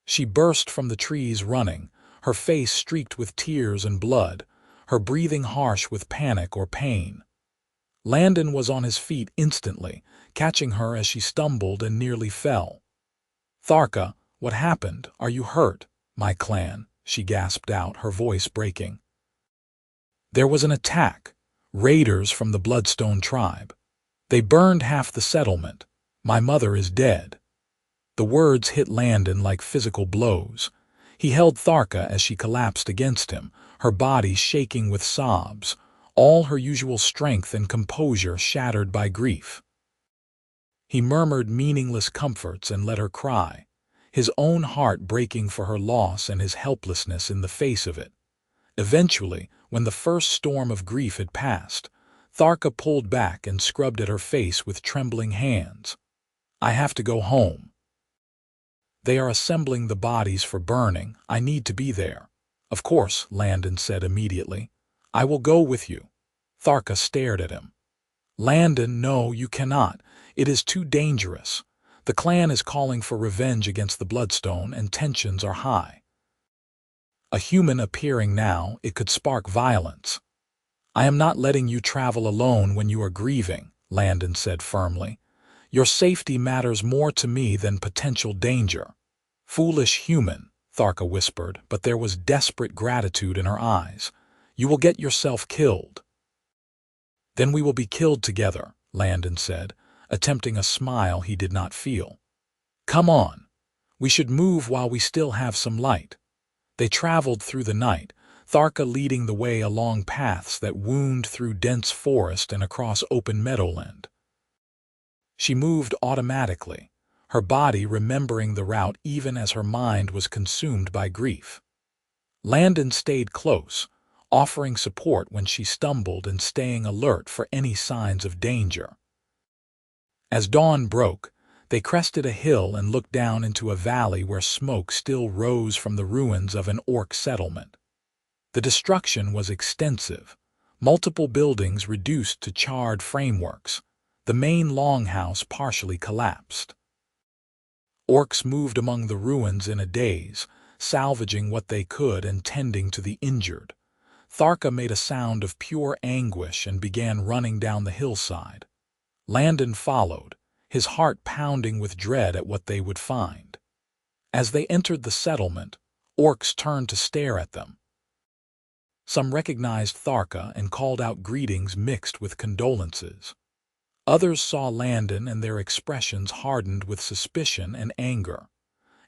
S1: She burst from the trees running, her face streaked with tears and blood, her breathing harsh with panic or pain. Landon was on his feet instantly, catching her as she stumbled and nearly fell. "Tharka, what happened? Are you hurt, my clan?" she gasped out, her voice breaking. "There was an attack. Raiders from the Bloodstone tribe. They burned half the settlement. My mother is dead." The words hit Landon like physical blows. He held Tharka as she collapsed against him, her body shaking with sobs, all her usual strength and composure shattered by grief. He murmured meaningless comforts and let her cry, his own heart breaking for her loss and his helplessness in the face of it. Eventually, when the first storm of grief had passed, Tharka pulled back and scrubbed at her face with trembling hands. "I have to go home. They are assembling the bodies for burning. I need to be there." "Of course," Landon said immediately. "I will go with you." Tharka stared at him. Landon, no, you cannot. It is too dangerous. The clan is calling for revenge against the Bloodstone, and tensions are high. A human appearing now, it could spark violence. I am not letting you travel alone when you are grieving, Landon said firmly. Your safety matters more to me than potential danger. Foolish human, Tharka whispered, but there was desperate gratitude in her eyes. You will get yourself killed. Then we will be killed together, Landon said, attempting a smile he did not feel. Come on. We should move while we still have some light. They traveled through the night, Tharka leading the way along paths that wound through dense forest and across open meadowland. She moved automatically, her body remembering the route even as her mind was consumed by grief. Landon stayed close, offering support when she stumbled and staying alert for any signs of danger. As dawn broke, they crested a hill and looked down into a valley where smoke still rose from the ruins of an orc settlement. The destruction was extensive, multiple buildings reduced to charred frameworks, the main longhouse partially collapsed. Orcs moved among the ruins in a daze, salvaging what they could and tending to the injured. Tharka made a sound of pure anguish and began running down the hillside. Landon followed, his heart pounding with dread at what they would find. As they entered the settlement, orcs turned to stare at them. Some recognized Tharka and called out greetings mixed with condolences. Others saw Landon and their expressions hardened with suspicion and anger.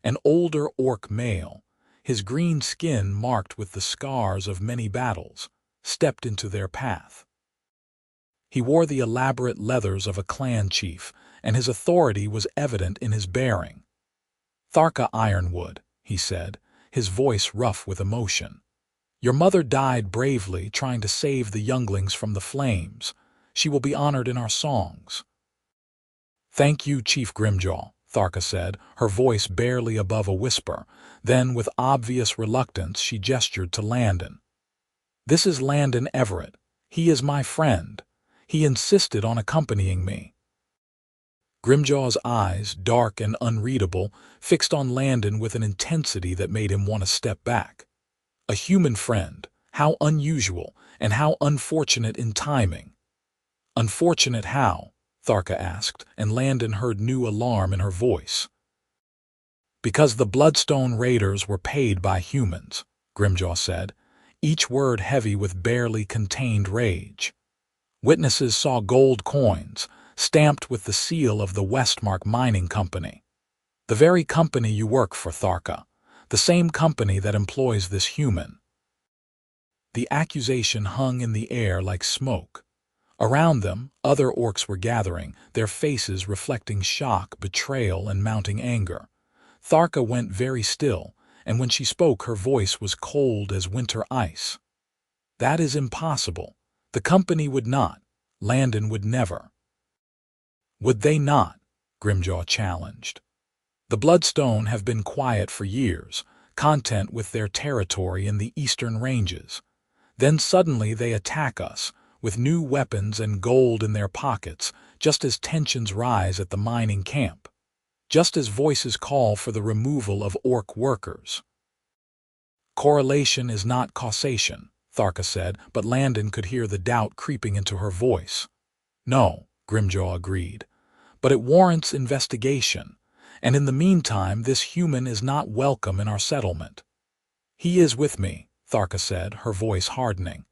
S1: An older orc male, his green skin marked with the scars of many battles, stepped into their path. He wore the elaborate leathers of a clan chief, and his authority was evident in his bearing. Tharka Ironwood, he said, his voice rough with emotion. Your mother died bravely trying to save the younglings from the flames. She will be honored in our songs. Thank you, Chief Grimjaw, Tharka said, her voice barely above a whisper. Then, with obvious reluctance, she gestured to Landon. This is Landon Everett. He is my friend. He insisted on accompanying me. Grimjaw's eyes, dark and unreadable, fixed on Landon with an intensity that made him want to step back. A human friend, how unusual and how unfortunate in timing. Unfortunate how? Tharka asked, and Landon heard new alarm in her voice. Because the Bloodstone Raiders were paid by humans, Grimjaw said, each word heavy with barely contained rage. Witnesses saw gold coins, stamped with the seal of the Westmark Mining Company. The very company you work for, Tharka, the same company that employs this human. The accusation hung in the air like smoke. Around them, other orcs were gathering, their faces reflecting shock, betrayal, and mounting anger. Tharka went very still, and when she spoke her voice was cold as winter ice. That is impossible. The company would not. Landon would never. Would they not? Grimjaw challenged. The Bloodstone have been quiet for years, content with their territory in the eastern ranges. Then suddenly they attack us, with new weapons and gold in their pockets, just as tensions rise at the mining camp. Just as voices call for the removal of orc workers. Correlation is not causation, Tharka said, but Landon could hear the doubt creeping into her voice. No, Grimjaw agreed, but it warrants investigation, and in the meantime this human is not welcome in our settlement. He is with me, Tharka said, her voice hardening.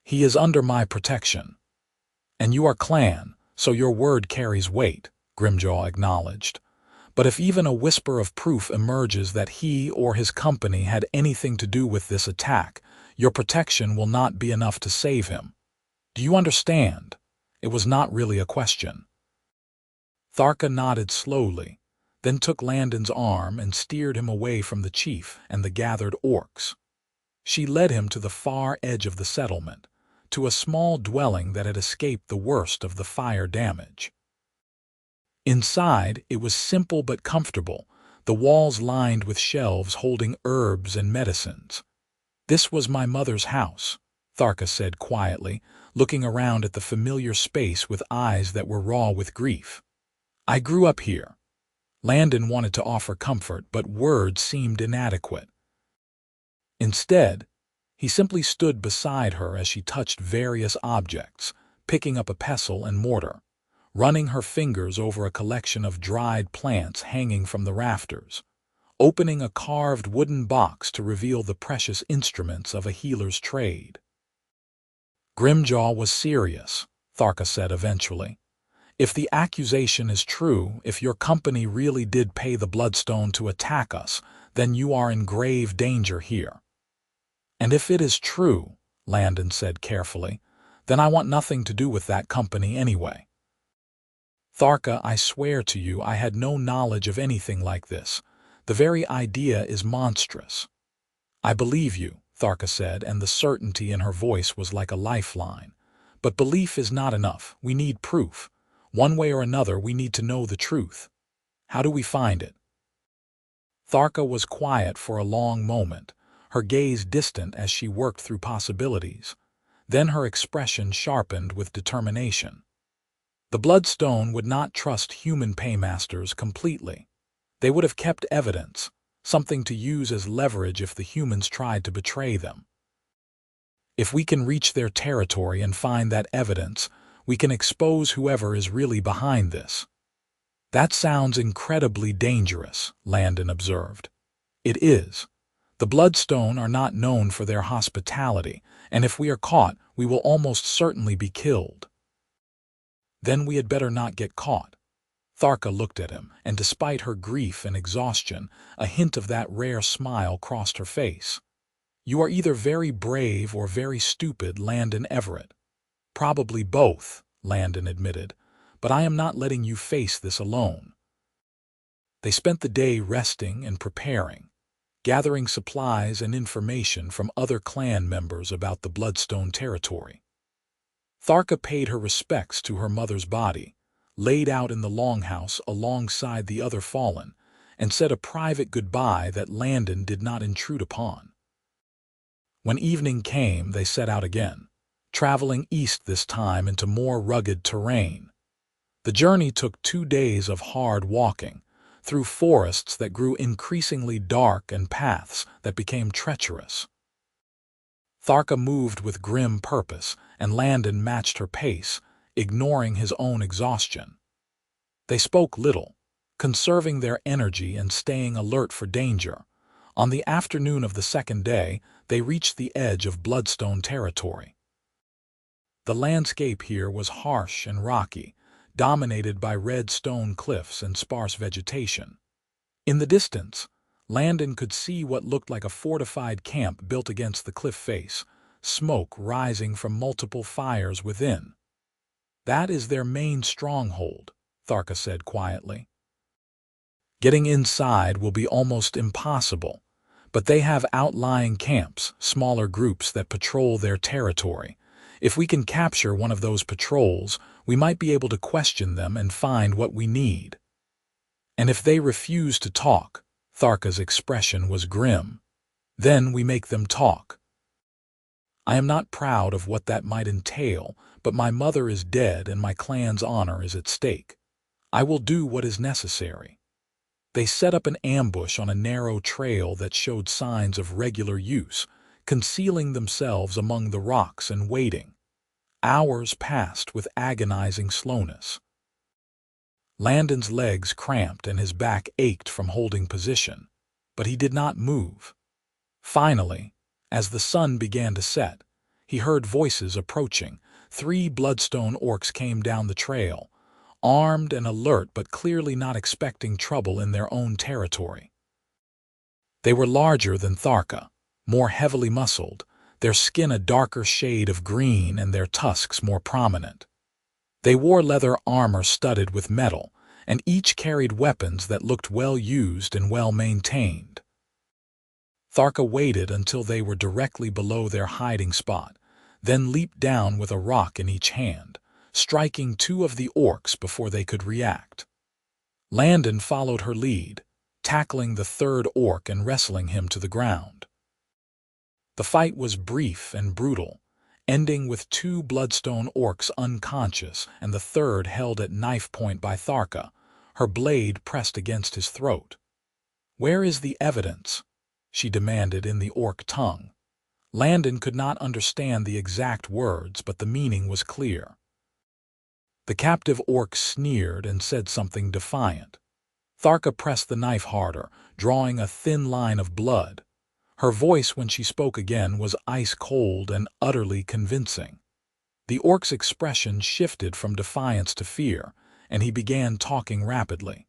S1: He is under my protection. And you are clan, so your word carries weight, Grimjaw acknowledged. But if even a whisper of proof emerges that he or his company had anything to do with this attack, your protection will not be enough to save him. Do you understand? It was not really a question. Tharka nodded slowly, then took Landon's arm and steered him away from the chief and the gathered orcs. She led him to the far edge of the settlement, to a small dwelling that had escaped the worst of the fire damage. Inside, it was simple but comfortable, the walls lined with shelves holding herbs and medicines. This was my mother's house, Tharka said quietly, looking around at the familiar space with eyes that were raw with grief. "I grew up here." Landon wanted to offer comfort, but words seemed inadequate. Instead, he simply stood beside her as she touched various objects, picking up a pestle and mortar, running her fingers over a collection of dried plants hanging from the rafters, opening a carved wooden box to reveal the precious instruments of a healer's trade. "Grimjaw was serious," Tharka said eventually. "If the accusation is true, if your company really did pay the Bloodstone to attack us, then you are in grave danger here." "And if it is true," Landon said carefully, "then I want nothing to do with that company anyway." "Tharka, I swear to you I had no knowledge of anything like this. The very idea is monstrous." "I believe you," Tharka said, and the certainty in her voice was like a lifeline. "But belief is not enough. We need proof. One way or another, we need to know the truth. How do we find it?" Tharka was quiet for a long moment, her gaze distant as she worked through possibilities. Then her expression sharpened with determination. The Bloodstone would not trust human paymasters completely. They would have kept evidence, something to use as leverage if the humans tried to betray them. "If we can reach their territory and find that evidence, we can expose whoever is really behind this." "That sounds incredibly dangerous," Landon observed. "It is. The Bloodstone are not known for their hospitality, and if we are caught, we will almost certainly be killed." "Then we had better not get caught." Tharka looked at him, and despite her grief and exhaustion, a hint of that rare smile crossed her face. "You are either very brave or very stupid, Landon Everett." "Probably both," Landon admitted, "but I am not letting you face this alone." They spent the day resting and preparing, gathering supplies and information from other clan members about the Bloodstone territory. Tharka paid her respects to her mother's body, laid out in the longhouse alongside the other fallen, and said a private goodbye that Landon did not intrude upon. When evening came, they set out again, traveling east this time into more rugged terrain. The journey took 2 days of hard walking, through forests that grew increasingly dark and paths that became treacherous. Tharka moved with grim purpose, and Landon matched her pace, ignoring his own exhaustion. They spoke little, conserving their energy and staying alert for danger. On the afternoon of the second day, they reached the edge of Bloodstone territory. The landscape here was harsh and rocky, dominated by red stone cliffs and sparse vegetation. In the distance, Landon could see what looked like a fortified camp built against the cliff face, smoke rising from multiple fires within. "That is their main stronghold," Tharka said quietly. "Getting inside will be almost impossible, but they have outlying camps, smaller groups that patrol their territory. If we can capture one of those patrols, we might be able to question them and find what we need." "And if they refuse to talk," Tharka's expression was grim, "then we make them talk." "I am not proud of what that might entail, but my mother is dead and my clan's honor is at stake. I will do what is necessary." They set up an ambush on a narrow trail that showed signs of regular use, concealing themselves among the rocks and waiting. Hours passed with agonizing slowness. Landon's legs cramped and his back ached from holding position, but he did not move. Finally, as the sun began to set, he heard voices approaching. 3 Bloodstone orcs came down the trail, armed and alert but clearly not expecting trouble in their own territory. They were larger than Tharka, more heavily muscled, their skin a darker shade of green and their tusks more prominent. They wore leather armor studded with metal, and each carried weapons that looked well used and well maintained. Tharka waited until they were directly below their hiding spot, then leaped down with a rock in each hand, striking 2 of the orcs before they could react. Landon followed her lead, tackling the 3rd orc and wrestling him to the ground. The fight was brief and brutal, ending with 2 bloodstone orcs unconscious and the third held at knife point by Tharka, her blade pressed against his throat. "Where is the evidence?" she demanded in the orc tongue. Landon could not understand the exact words, but the meaning was clear. The captive orc sneered and said something defiant. Tharka pressed the knife harder, drawing a thin line of blood. Her voice when she spoke again was ice-cold and utterly convincing. The orc's expression shifted from defiance to fear, and he began talking rapidly.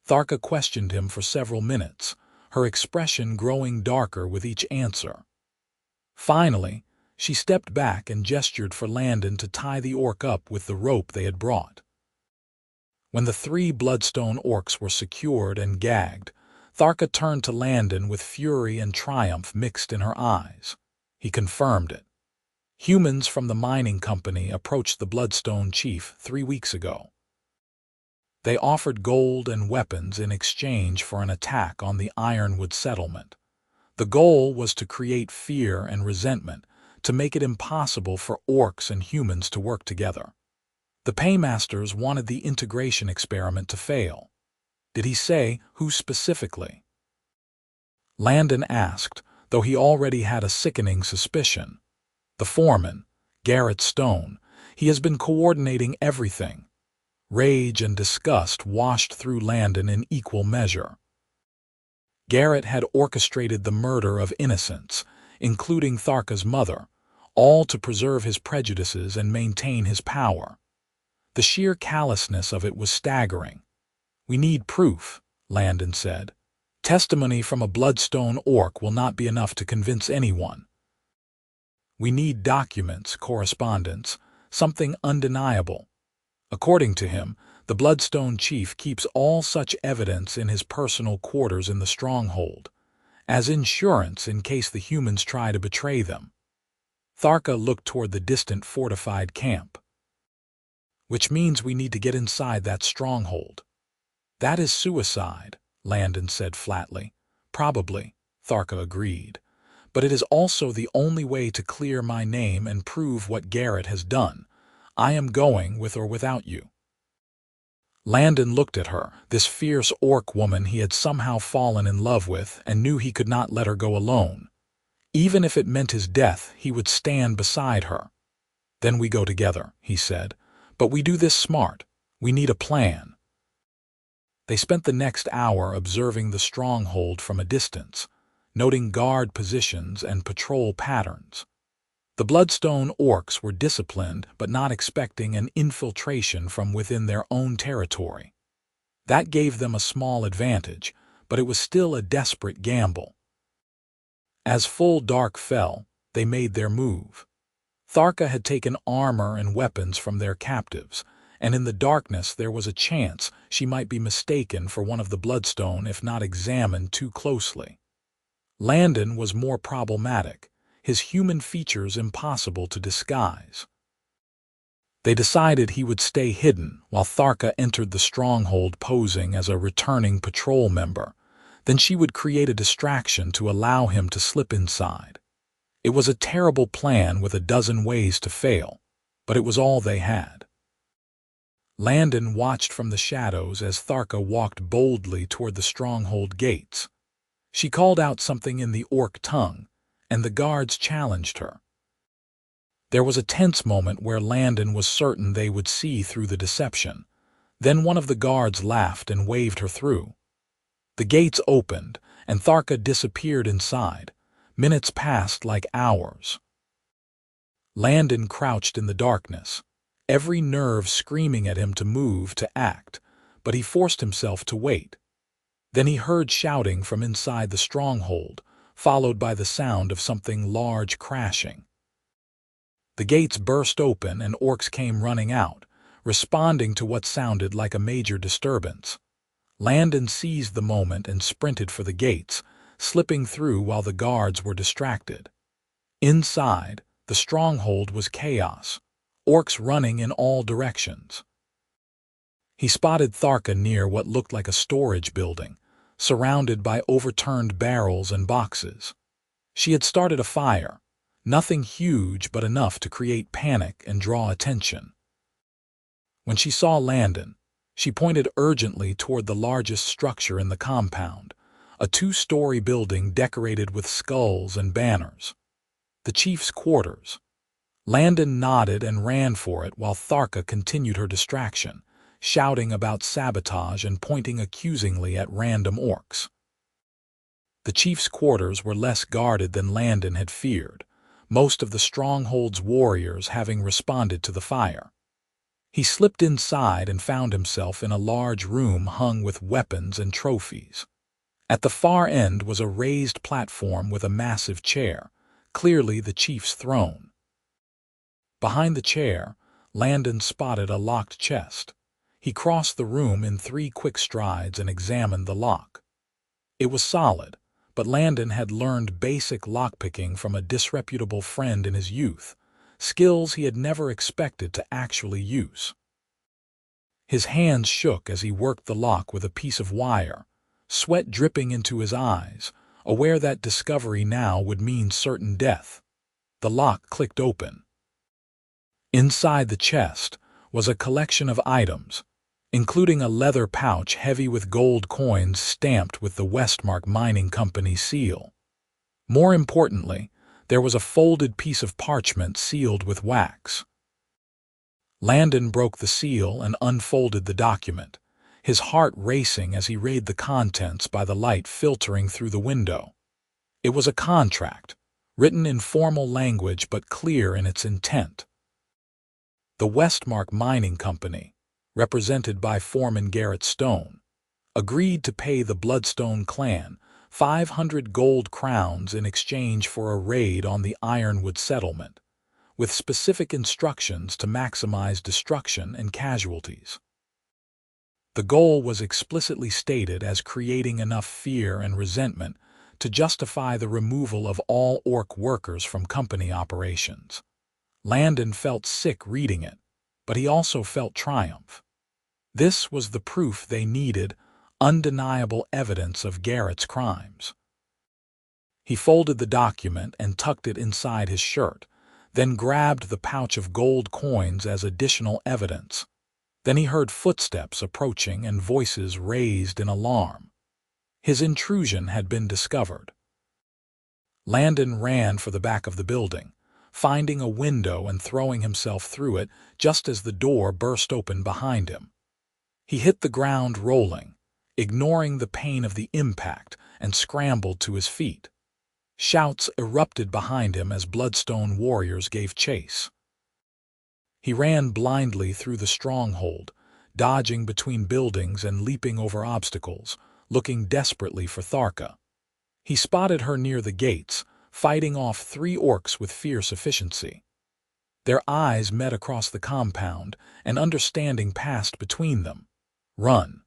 S1: Tharka questioned him for several minutes, her expression growing darker with each answer. Finally, she stepped back and gestured for Landon to tie the orc up with the rope they had brought. When the 3 bloodstone orcs were secured and gagged, Tharka turned to Landon with fury and triumph mixed in her eyes. He confirmed it. Humans from the mining company approached the Bloodstone chief 3 weeks ago. They offered gold and weapons in exchange for an attack on the Ironwood settlement. The goal was to create fear and resentment, to make it impossible for orcs and humans to work together. The paymasters wanted the integration experiment to fail. Did he say who specifically? Landon asked, though he already had a sickening suspicion. The foreman, Garrett Stone, he has been coordinating everything. Rage and disgust washed through Landon in equal measure. Garrett had orchestrated the murder of innocents, including Tharka's mother, all to preserve his prejudices and maintain his power. The sheer callousness of it was staggering. "We need proof," Landon said. "Testimony from a bloodstone orc will not be enough to convince anyone. We need documents, correspondence, something undeniable." According to him, the Bloodstone chief keeps all such evidence in his personal quarters in the stronghold, as insurance in case the humans try to betray them. Tharka looked toward the distant fortified camp. "Which means we need to get inside that stronghold." "That is suicide," Landon said flatly. "Probably," Tharka agreed. "But it is also the only way to clear my name and prove what Garrett has done. I am going with or without you." Landon looked at her, this fierce orc woman he had somehow fallen in love with, and knew he could not let her go alone. Even if it meant his death, he would stand beside her. "Then we go together," he said. "But we do this smart. We need a plan." They spent the next hour observing the stronghold from a distance, noting guard positions and patrol patterns. The Bloodstone orcs were disciplined but not expecting an infiltration from within their own territory. That gave them a small advantage, but it was still a desperate gamble. As full dark fell, they made their move. Tharka had taken armor and weapons from their captives, and in the darkness there was a chance she might be mistaken for one of the Bloodstone if not examined too closely. Landon was more problematic, his human features impossible to disguise. They decided he would stay hidden while Tharka entered the stronghold posing as a returning patrol member. Then she would create a distraction to allow him to slip inside. It was a terrible plan with a dozen ways to fail, but it was all they had. Landon watched from the shadows as Tharka walked boldly toward the stronghold gates. She called out something in the orc tongue, and the guards challenged her. There was a tense moment where Landon was certain they would see through the deception. Then one of the guards laughed and waved her through. The gates opened, and Tharka disappeared inside. Minutes passed like hours. Landon crouched in the darkness, every nerve screaming at him to move, to act, but he forced himself to wait. Then he heard shouting from inside the stronghold, followed by the sound of something large crashing. The gates burst open and orcs came running out, responding to what sounded like a major disturbance. Landon seized the moment and sprinted for the gates, slipping through while the guards were distracted. Inside, the stronghold was chaos, orcs running in all directions. He spotted Tharka near what looked like a storage building, surrounded by overturned barrels and boxes. She had started a fire. Nothing huge but enough to create panic and draw attention. When she saw Landon, she pointed urgently toward the largest structure in the compound, a two-story building decorated with skulls and banners. The chief's quarters. Landon nodded and ran for it while Tharka continued her distraction, shouting about sabotage and pointing accusingly at random orcs. The chief's quarters were less guarded than Landon had feared, most of the stronghold's warriors having responded to the fire. He slipped inside and found himself in a large room hung with weapons and trophies. At the far end was a raised platform with a massive chair, clearly the chief's throne. Behind the chair, Landon spotted a locked chest. He crossed the room in 3 quick strides and examined the lock. It was solid, but Landon had learned basic lockpicking from a disreputable friend in his youth, skills he had never expected to actually use. His hands shook as he worked the lock with a piece of wire, sweat dripping into his eyes, aware that discovery now would mean certain death. The lock clicked open. Inside the chest was a collection of items, including a leather pouch heavy with gold coins stamped with the Westmark Mining Company seal. More importantly, there was a folded piece of parchment sealed with wax. Landon broke the seal and unfolded the document, his heart racing as he read the contents by the light filtering through the window. It was a contract, written in formal language but clear in its intent. The Westmark Mining Company, represented by Foreman Garrett Stone, agreed to pay the Bloodstone clan 500 gold crowns in exchange for a raid on the Ironwood settlement, with specific instructions to maximize destruction and casualties. The goal was explicitly stated as creating enough fear and resentment to justify the removal of all orc workers from company operations. Landon felt sick reading it, but he also felt triumph. This was the proof they needed, undeniable evidence of Garrett's crimes. He folded the document and tucked it inside his shirt, then grabbed the pouch of gold coins as additional evidence. Then he heard footsteps approaching and voices raised in alarm. His intrusion had been discovered. Landon ran for the back of the building, finding a window and throwing himself through it just as the door burst open behind him. He hit the ground rolling, ignoring the pain of the impact, and scrambled to his feet. Shouts erupted behind him as Bloodstone warriors gave chase. He ran blindly through the stronghold, dodging between buildings and leaping over obstacles, looking desperately for Tharka. He spotted her near the gates, fighting off 3 orcs with fierce efficiency. Their eyes met across the compound, and understanding passed between them. Run.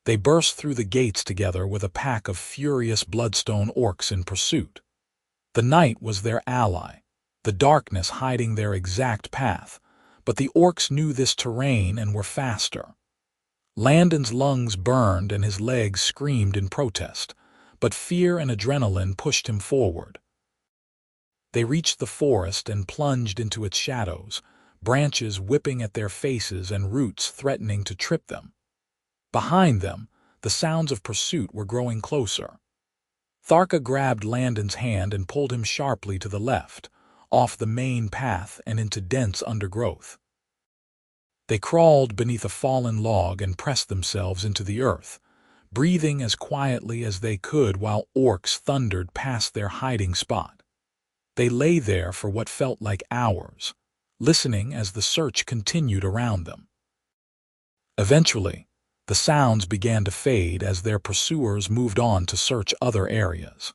S1: They burst through the gates together with a pack of furious Bloodstone orcs in pursuit. The night was their ally, the darkness hiding their exact path, but the orcs knew this terrain and were faster. Landon's lungs burned and his legs screamed in protest, but fear and adrenaline pushed him forward. They reached the forest and plunged into its shadows, branches whipping at their faces and roots threatening to trip them. Behind them, the sounds of pursuit were growing closer. Tharka grabbed Landon's hand and pulled him sharply to the left, off the main path and into dense undergrowth. They crawled beneath a fallen log and pressed themselves into the earth, breathing as quietly as they could while orcs thundered past their hiding spot. They lay there for what felt like hours, listening as the search continued around them. Eventually, the sounds began to fade as their pursuers moved on to search other areas.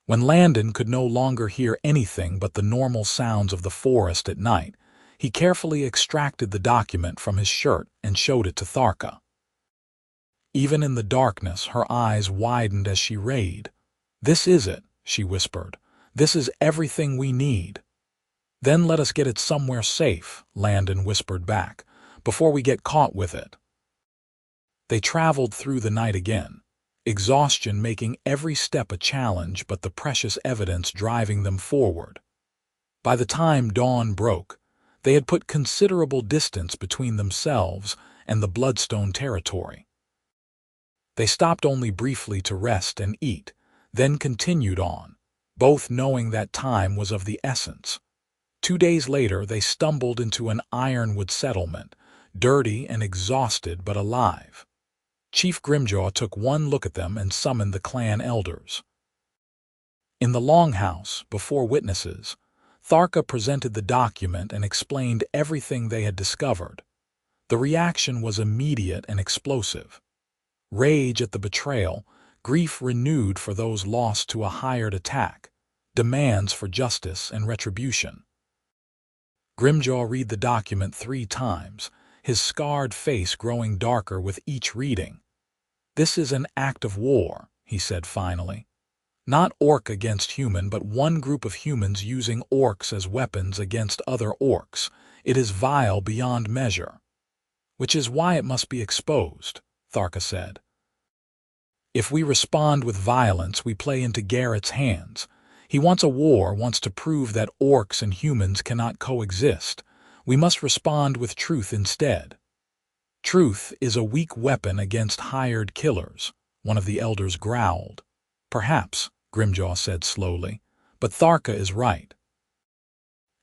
S1: When Landon could no longer hear anything but the normal sounds of the forest at night, he carefully extracted the document from his shirt and showed it to Tharka. Even in the darkness, her eyes widened as she read. "This is it," she whispered. "This is everything we need." "Then let us get it somewhere safe," Landon whispered back, "before we get caught with it." They traveled through the night again, exhaustion making every step a challenge but the precious evidence driving them forward. By the time dawn broke, they had put considerable distance between themselves and the Bloodstone territory. They stopped only briefly to rest and eat, then continued on, both knowing that time was of the essence. 2 days later, they stumbled into an ironwood settlement, dirty and exhausted but alive. Chief Grimjaw took one look at them and summoned the clan elders. In the longhouse, before witnesses, Tharka presented the document and explained everything they had discovered. The reaction was immediate and explosive. Rage at the betrayal, grief renewed for those lost to a hired attack, demands for justice and retribution. Grimjaw read the document 3 times, his scarred face growing darker with each reading. "This is an act of war," he said finally. "Not orc against human, but one group of humans using orcs as weapons against other orcs. It is vile beyond measure." "Which is why it must be exposed," Tharka said. "If we respond with violence, we play into Garrett's hands. He wants a war, wants to prove that orcs and humans cannot coexist. We must respond with truth instead." "Truth is a weak weapon against hired killers," one of the elders growled. "Perhaps," Grimjaw said slowly, "but Tharka is right.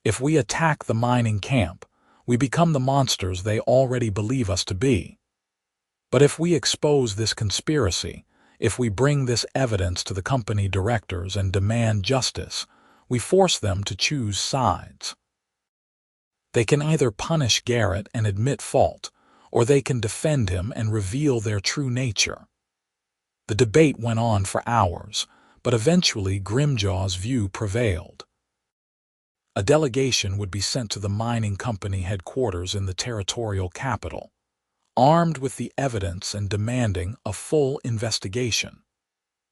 S1: If we attack the mining camp, we become the monsters they already believe us to be. But if we expose this conspiracy, if we bring this evidence to the company directors and demand justice, we force them to choose sides. They can either punish Garrett and admit fault, or they can defend him and reveal their true nature." The debate went on for hours, but eventually Grimjaw's view prevailed. A delegation would be sent to the mining company headquarters in the territorial capital, armed with the evidence and demanding a full investigation.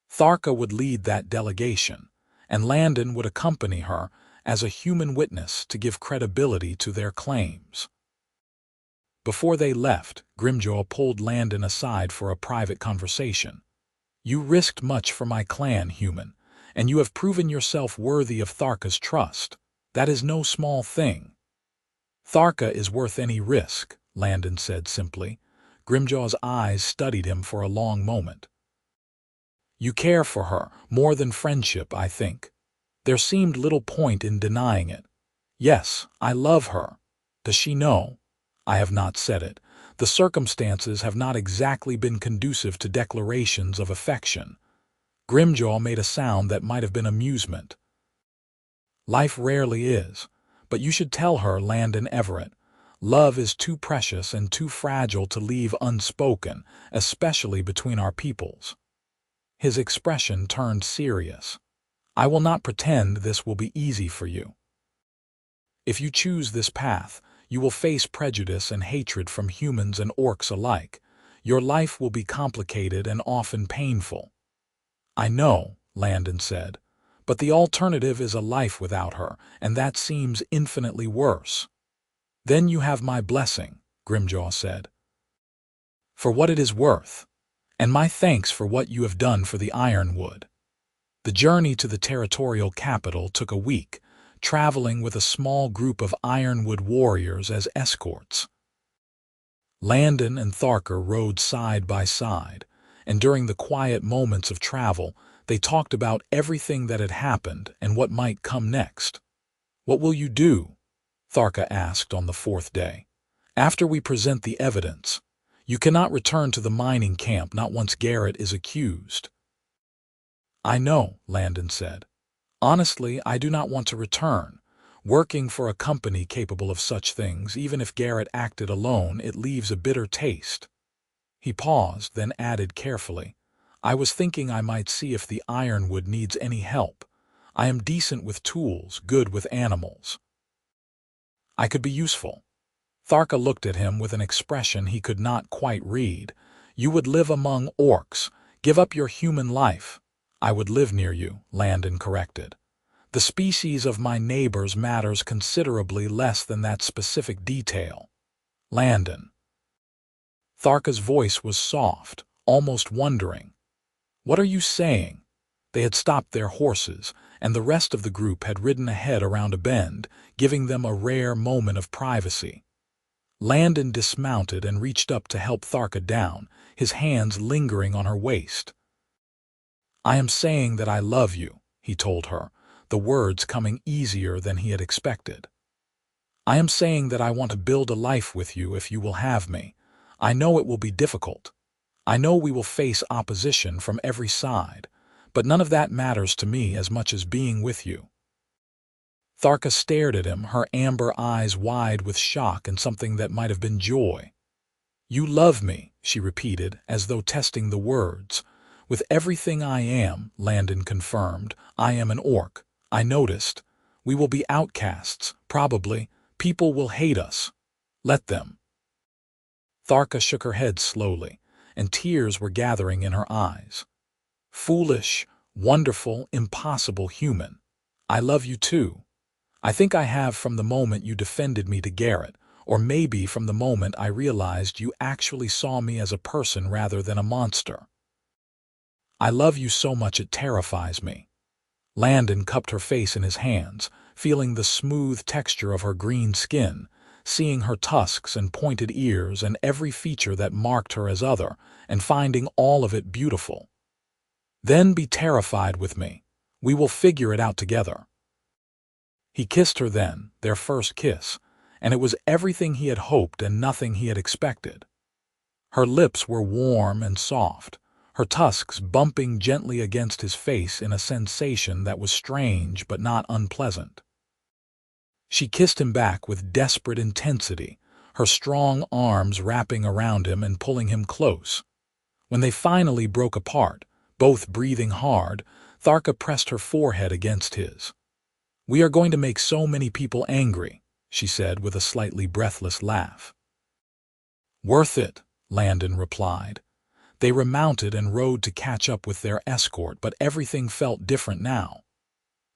S1: Tharka would lead that delegation, and Landon would accompany her as a human witness to give credibility to their claims. Before they left, Grimjaw pulled Landon aside for a private conversation. "You risked much for my clan, human, and you have proven yourself worthy of Tharka's trust. That is no small thing." "Tharka is worth any risk," Landon said simply. Grimjaw's eyes studied him for a long moment. "You care for her, more than friendship, I think." There seemed little point in denying it. "Yes, I love her. Does she know?" "I have not said it. The circumstances have not exactly been conducive to declarations of affection." Grimjaw made a sound that might have been amusement. "Life rarely is, but you should tell her, Landon Everett. Love is too precious and too fragile to leave unspoken, especially between our peoples." His expression turned serious. "I will not pretend this will be easy for you. If you choose this path, you will face prejudice and hatred from humans and orcs alike. Your life will be complicated and often painful." "I know," Landon said, "but the alternative is a life without her, and that seems infinitely worse." "Then you have my blessing," Grimjaw said, "for what it is worth, and my thanks for what you have done for the Ironwood." The journey to the territorial capital took a week, traveling with a small group of Ironwood warriors as escorts. Landon and Tharka rode side by side, and during the quiet moments of travel, they talked about everything that had happened and what might come next. "What will you do?" Tharka asked on the 4th day. "After we present the evidence, you cannot return to the mining camp not once Garrett is accused." "I know," Landon said. "Honestly, I do not want to return. Working for a company capable of such things, even if Garrett acted alone, it leaves a bitter taste." He paused, then added carefully, "I was thinking I might see if the Ironwood needs any help. I am decent with tools, good with animals. I could be useful." Tharka looked at him with an expression he could not quite read. "You would live among orcs, give up your human life." "I would live near you," Landon corrected. "The species of my neighbors matters considerably less than that specific detail." "Landon." Tharka's voice was soft, almost wondering. "What are you saying?" They had stopped their horses, and the rest of the group had ridden ahead around a bend, giving them a rare moment of privacy. Landon dismounted and reached up to help Tharka down, his hands lingering on her waist. "I am saying that I love you," he told her, the words coming easier than he had expected. "I am saying that I want to build a life with you if you will have me. I know it will be difficult. I know we will face opposition from every side, but none of that matters to me as much as being with you." Tharka stared at him, her amber eyes wide with shock and something that might have been joy. "You love me," she repeated, as though testing the words. "With everything I am," Landon confirmed. "I am an orc. I noticed. We will be outcasts, probably. People will hate us. Let them." Tharka shook her head slowly, and tears were gathering in her eyes. "Foolish, wonderful, impossible human. I love you too. I think I have from the moment you defended me to Garrett, or maybe from the moment I realized you actually saw me as a person rather than a monster. I love you so much it terrifies me." Landon cupped her face in his hands, feeling the smooth texture of her green skin, seeing her tusks and pointed ears and every feature that marked her as other, and finding all of it beautiful. "Then be terrified with me. We will figure it out together." He kissed her then, their first kiss, and it was everything he had hoped and nothing he had expected. Her lips were warm and soft, her tusks bumping gently against his face in a sensation that was strange but not unpleasant. She kissed him back with desperate intensity, her strong arms wrapping around him and pulling him close. When they finally broke apart, both breathing hard, Tharka pressed her forehead against his. "We are going to make so many people angry," she said with a slightly breathless laugh. "Worth it," Landon replied. They remounted and rode to catch up with their escort, but everything felt different now.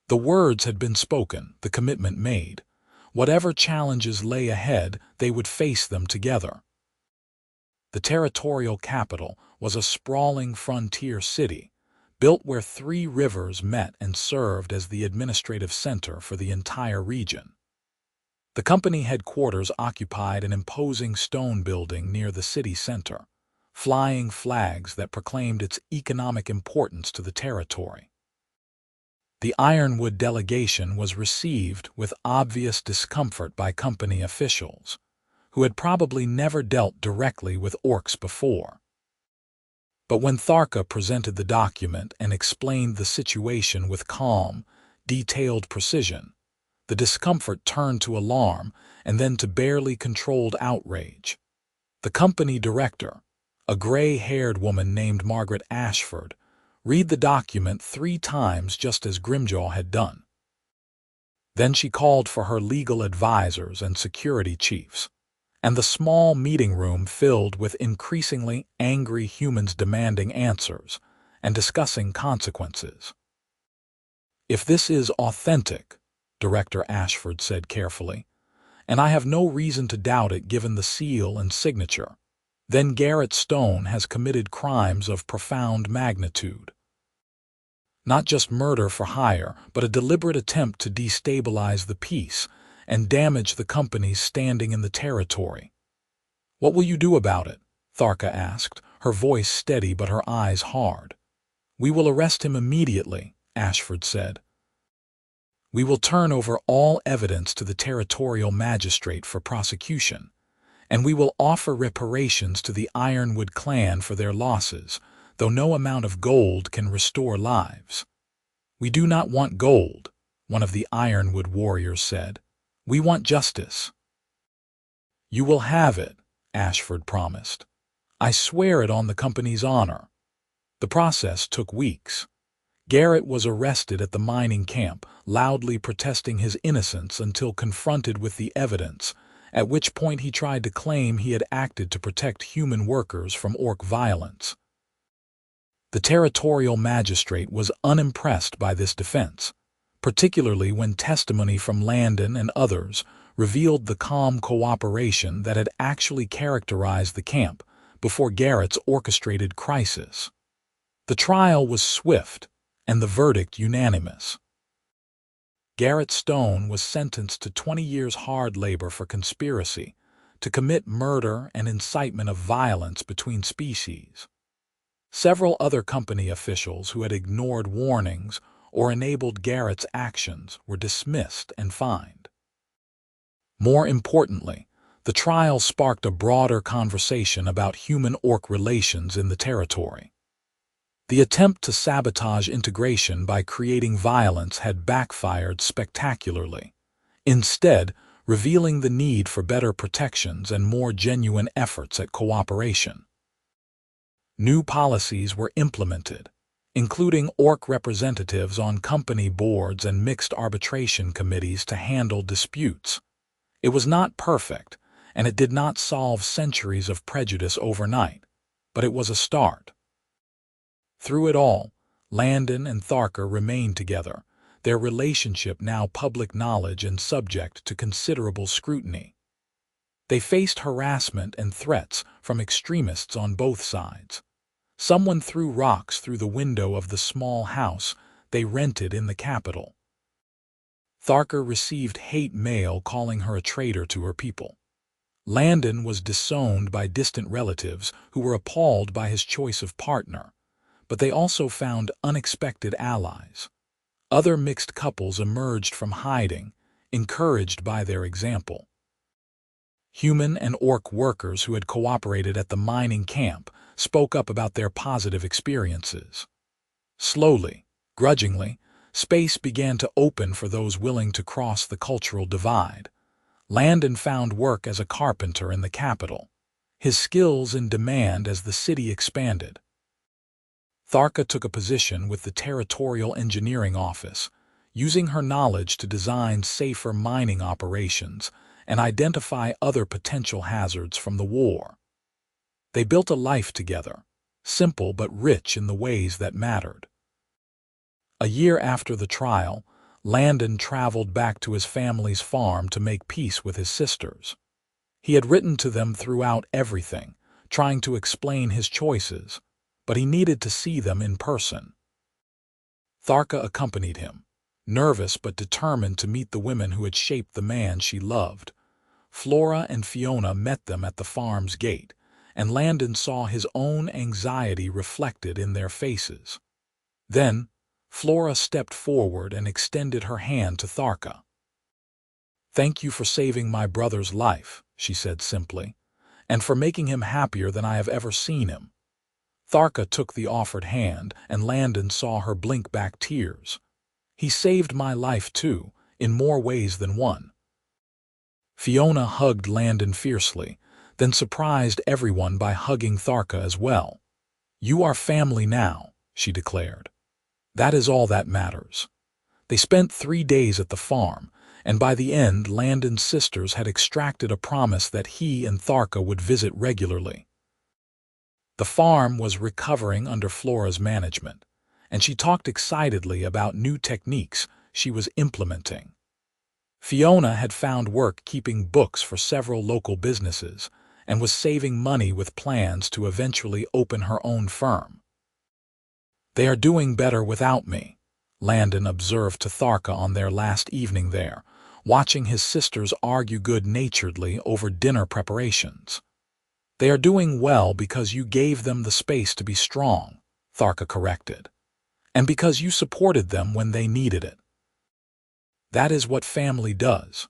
S1: The words had been spoken, the commitment made. Whatever challenges lay ahead, they would face them together. The territorial capital was a sprawling frontier city, built where 3 rivers met and served as the administrative center for the entire region. The company headquarters occupied an imposing stone building near the city center, flying flags that proclaimed its economic importance to the territory. The Ironwood delegation was received with obvious discomfort by company officials, who had probably never dealt directly with orcs before. But when Tharka presented the document and explained the situation with calm, detailed precision, the discomfort turned to alarm and then to barely controlled outrage. The company director, a gray-haired woman named Margaret Ashford, read the document 3 times just as Grimjaw had done. Then she called for her legal advisors and security chiefs, and the small meeting room filled with increasingly angry humans demanding answers and discussing consequences. "If this is authentic," Director Ashford said carefully, "and I have no reason to doubt it given the seal and signature, then Garrett Stone has committed crimes of profound magnitude. Not just murder for hire, but a deliberate attempt to destabilize the peace and damage the company's standing in the territory." "What will you do about it?" Tharka asked, her voice steady but her eyes hard. "We will arrest him immediately," Ashford said. "We will turn over all evidence to the territorial magistrate for prosecution, and we will offer reparations to the Ironwood clan for their losses, though no amount of gold can restore lives." "We do not want gold," one of the Ironwood warriors said. "We want justice." "You will have it," Ashford promised. "I swear it on the company's honor." The process took weeks. Garrett was arrested at the mining camp, loudly protesting his innocence until confronted with the evidence, at which point he tried to claim he had acted to protect human workers from orc violence. The territorial magistrate was unimpressed by this defense, particularly when testimony from Landon and others revealed the calm cooperation that had actually characterized the camp before Garrett's orchestrated crisis. The trial was swift, and the verdict unanimous. Garrett Stone was sentenced to 20 years hard labor for conspiracy to commit murder and incitement of violence between species. Several other company officials who had ignored warnings or enabled Garrett's actions were dismissed and fined. More importantly, the trial sparked a broader conversation about human-orc relations in the territory. The attempt to sabotage integration by creating violence had backfired spectacularly, instead revealing the need for better protections and more genuine efforts at cooperation. New policies were implemented, including orc representatives on company boards and mixed arbitration committees to handle disputes. It was not perfect, and it did not solve centuries of prejudice overnight, but it was a start. Through it all, Landon and Tharka remained together, their relationship now public knowledge and subject to considerable scrutiny. They faced harassment and threats from extremists on both sides. Someone threw rocks through the window of the small house they rented in the capital. Tharka received hate mail calling her a traitor to her people. Landon was disowned by distant relatives who were appalled by his choice of partner, but they also found unexpected allies. Other mixed couples emerged from hiding, encouraged by their example. Human and orc workers who had cooperated at the mining camp spoke up about their positive experiences. Slowly, grudgingly, space began to open for those willing to cross the cultural divide. Landon found work as a carpenter in the capital, his skills in demand as the city expanded. Tharka took a position with the Territorial Engineering Office, using her knowledge to design safer mining operations and identify other potential hazards from the war. They built a life together, simple but rich in the ways that mattered. A year after the trial, Landon traveled back to his family's farm to make peace with his sisters. He had written to them throughout everything, trying to explain his choices, but he needed to see them in person. Tharka accompanied him, nervous but determined to meet the women who had shaped the man she loved. Flora and Fiona met them at the farm's gate, and Landon saw his own anxiety reflected in their faces. Then, Flora stepped forward and extended her hand to Tharka. "Thank you for saving my brother's life," she said simply, "and for making him happier than I have ever seen him." Tharka took the offered hand, and Landon saw her blink back tears. "He saved my life too, in more ways than one." Fiona hugged Landon fiercely, then surprised everyone by hugging Tharka as well. "You are family now," she declared. "That is all that matters." They spent 3 days at the farm, and by the end Landon's sisters had extracted a promise that he and Tharka would visit regularly. The farm was recovering under Flora's management, and she talked excitedly about new techniques she was implementing. Fiona had found work keeping books for several local businesses and was saving money with plans to eventually open her own firm. "They are doing better without me," Landon observed to Tharka on their last evening there, watching his sisters argue good-naturedly over dinner preparations. "They are doing well because you gave them the space to be strong," Tharka corrected, "and because you supported them when they needed it. That is what family does."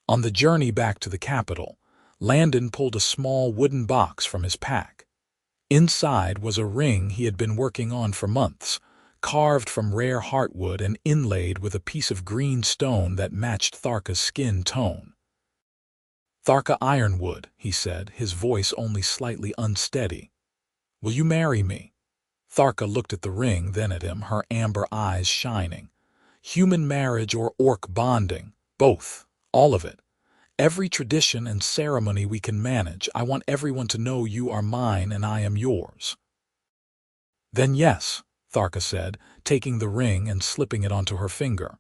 S1: On the journey back to the capital, Landon pulled a small wooden box from his pack. Inside was a ring he had been working on for months, carved from rare heartwood and inlaid with a piece of green stone that matched Tharka's skin tone. "Tharka Ironwood," he said, his voice only slightly unsteady. "Will you marry me?" Tharka looked at the ring, then at him, her amber eyes shining. "Human marriage or orc bonding, both, all of it. Every tradition and ceremony we can manage. I want everyone to know you are mine and I am yours." "Then yes," Tharka said, taking the ring and slipping it onto her finger.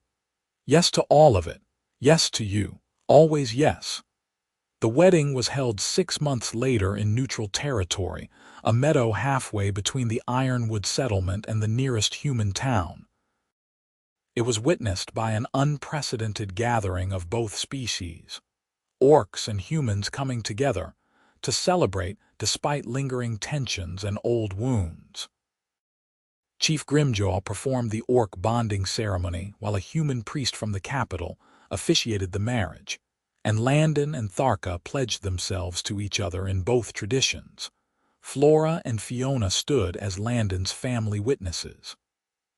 S1: "Yes to all of it. Yes to you. Always yes." The wedding was held 6 months later in neutral territory, a meadow halfway between the Ironwood settlement and the nearest human town. It was witnessed by an unprecedented gathering of both species, orcs and humans coming together to celebrate despite lingering tensions and old wounds. Chief Grimjaw performed the orc bonding ceremony while a human priest from the capital officiated the marriage, and Landon and Tharka pledged themselves to each other in both traditions. Flora and Fiona stood as Landon's family witnesses.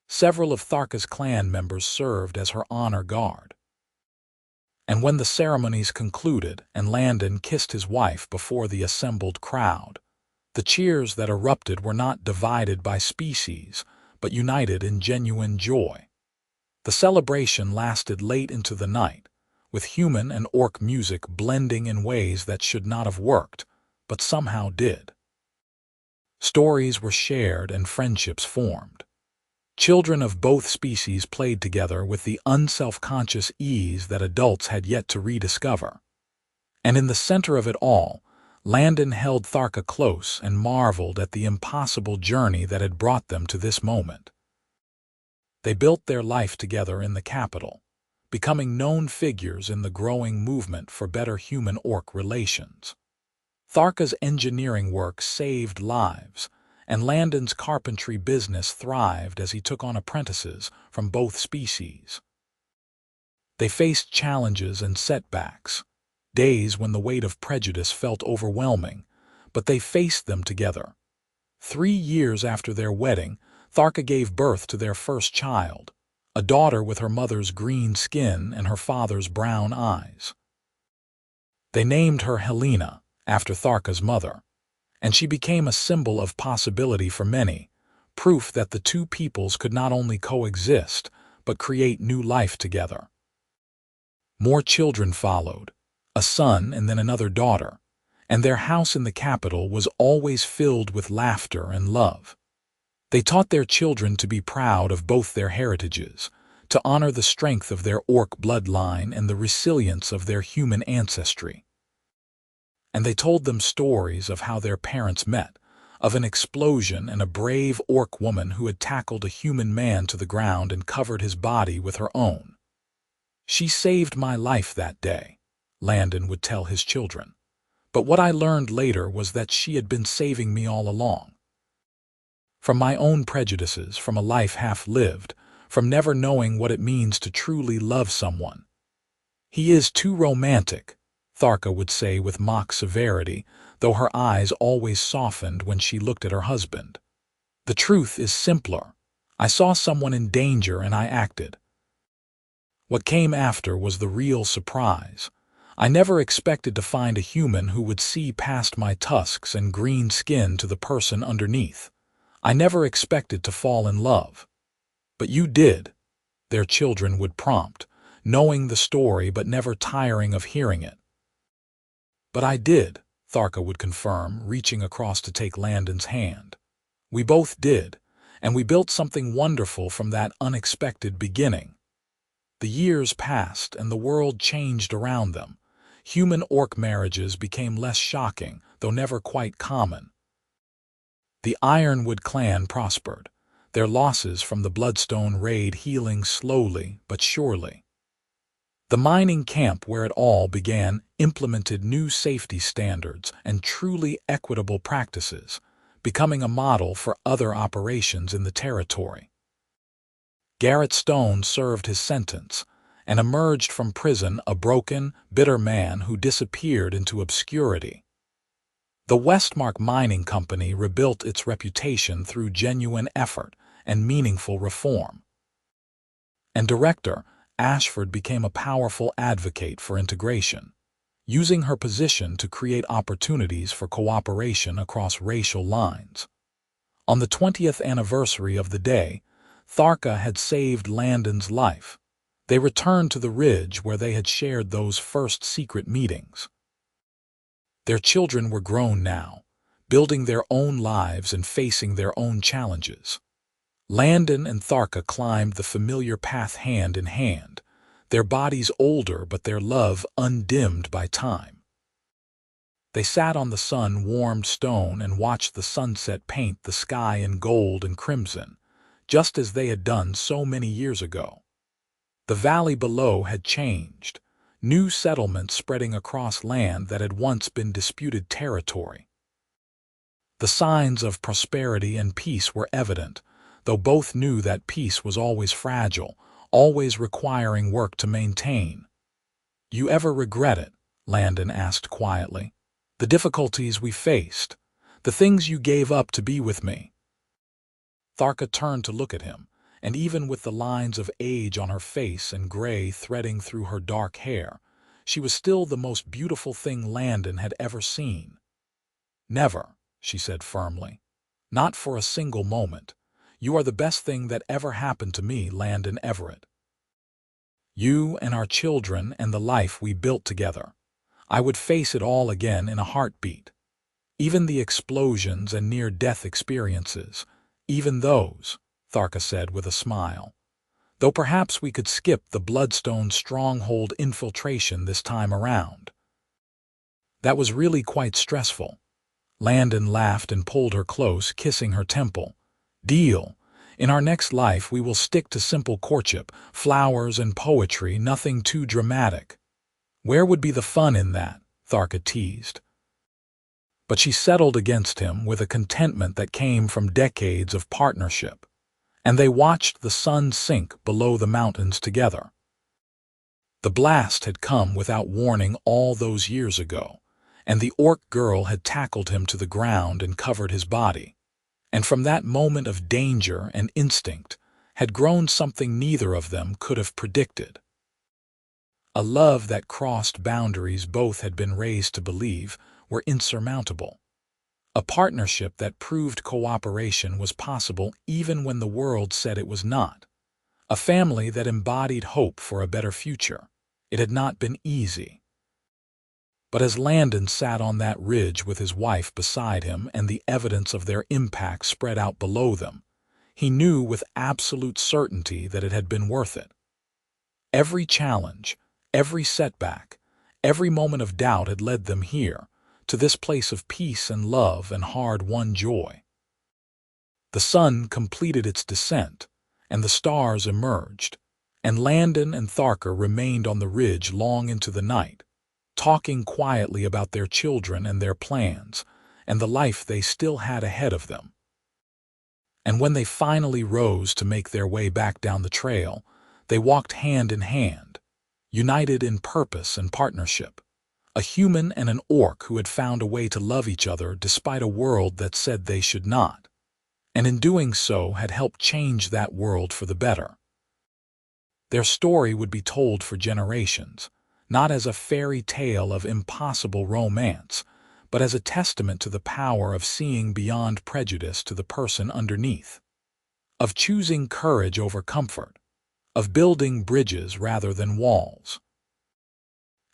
S1: Several of Tharka's clan members served as her honor guard. And when the ceremonies concluded and Landon kissed his wife before the assembled crowd, the cheers that erupted were not divided by species, but united in genuine joy. The celebration lasted late into the night, with human and orc music blending in ways that should not have worked, but somehow did. Stories were shared and friendships formed. Children of both species played together with the unself-conscious ease that adults had yet to rediscover. And in the center of it all, Landon held Tharka close and marveled at the impossible journey that had brought them to this moment. They built their life together in the capital, becoming known figures in the growing movement for better human-orc relations. Tharka's engineering work saved lives, and Landon's carpentry business thrived as he took on apprentices from both species. They faced challenges and setbacks, days when the weight of prejudice felt overwhelming, but they faced them together. 3 years after their wedding, Tharka gave birth to their first child, a daughter with her mother's green skin and her father's brown eyes. They named her Helena, after Tharka's mother, and she became a symbol of possibility for many, proof that the two peoples could not only coexist, but create new life together. More children followed, a son and then another daughter, and their house in the capital was always filled with laughter and love. They taught their children to be proud of both their heritages, to honor the strength of their orc bloodline and the resilience of their human ancestry. And they told them stories of how their parents met, of an explosion and a brave orc woman who had tackled a human man to the ground and covered his body with her own. "She saved my life that day," Landon would tell his children. "But what I learned later was that she had been saving me all along. From my own prejudices, from a life half-lived, from never knowing what it means to truly love someone." "He is too romantic," Tharka would say with mock severity, though her eyes always softened when she looked at her husband. "The truth is simpler. I saw someone in danger and I acted." What came after was the real surprise. I never expected to find a human who would see past my tusks and green skin to the person underneath. I never expected to fall in love. "But you did," their children would prompt, knowing the story but never tiring of hearing it. "But I did," Tharka would confirm, reaching across to take Landon's hand. "We both did, and we built something wonderful from that unexpected beginning." The years passed and the world changed around them. Human-orc marriages became less shocking, though never quite common. The Ironwood clan prospered, their losses from the Bloodstone raid healing slowly but surely. The mining camp where it all began implemented new safety standards and truly equitable practices, becoming a model for other operations in the territory. Garrett Stone served his sentence and emerged from prison a broken, bitter man who disappeared into obscurity. The Westmark Mining Company rebuilt its reputation through genuine effort and meaningful reform. And Director Ashford became a powerful advocate for integration, using her position to create opportunities for cooperation across racial lines. On the 20th anniversary of the day, Tharka had saved Landon's life. They returned to the ridge where they had shared those first secret meetings. Their children were grown now, building their own lives and facing their own challenges. Landon and Tharka climbed the familiar path hand in hand, their bodies older but their love undimmed by time. They sat on the sun-warmed stone and watched the sunset paint the sky in gold and crimson, just as they had done so many years ago. The valley below had changed, new settlements spreading across land that had once been disputed territory. The signs of prosperity and peace were evident, though both knew that peace was always fragile, always requiring work to maintain. "You ever regret it?" Landon asked quietly. "The difficulties we faced, the things you gave up to be with me?" Tharka turned to look at him, and even with the lines of age on her face and gray threading through her dark hair, she was still the most beautiful thing Landon had ever seen. "Never," she said firmly. "Not for a single moment. You are the best thing that ever happened to me, Landon Everett. You and our children and the life we built together. I would face it all again in a heartbeat. Even the explosions and near-death experiences, even those," Tharka said with a smile. "Though perhaps we could skip the Bloodstone stronghold infiltration this time around." "That was really quite stressful." Landon laughed and pulled her close, kissing her temple. "Deal. In our next life we will stick to simple courtship, flowers and poetry, nothing too dramatic." "Where would be the fun in that?" Tharka teased. But she settled against him with a contentment that came from decades of partnership, and they watched the sun sink below the mountains together. The blast had come without warning all those years ago, and the orc girl had tackled him to the ground and covered his body. And from that moment of danger and instinct had grown something neither of them could have predicted. A love that crossed boundaries both had been raised to believe were insurmountable. A partnership that proved cooperation was possible even when the world said it was not. A family that embodied hope for a better future. It had not been easy. But as Landon sat on that ridge with his wife beside him and the evidence of their impact spread out below them, he knew with absolute certainty that it had been worth it. Every challenge, every setback, every moment of doubt had led them here, to this place of peace and love and hard-won joy. The sun completed its descent, and the stars emerged, and Landon and Tharka remained on the ridge long into the night, talking quietly about their children and their plans, and the life they still had ahead of them. And when they finally rose to make their way back down the trail, they walked hand in hand, united in purpose and partnership, a human and an orc who had found a way to love each other despite a world that said they should not, and in doing so had helped change that world for the better. Their story would be told for generations, not as a fairy tale of impossible romance, but as a testament to the power of seeing beyond prejudice to the person underneath, of choosing courage over comfort, of building bridges rather than walls,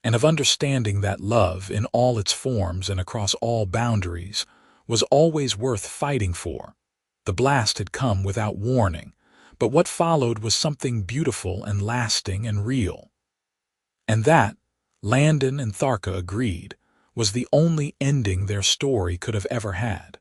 S1: and of understanding that love in all its forms and across all boundaries was always worth fighting for. The blast had come without warning, but what followed was something beautiful and lasting and real. And that, Landon and Tharka agreed, was the only ending their story could have ever had.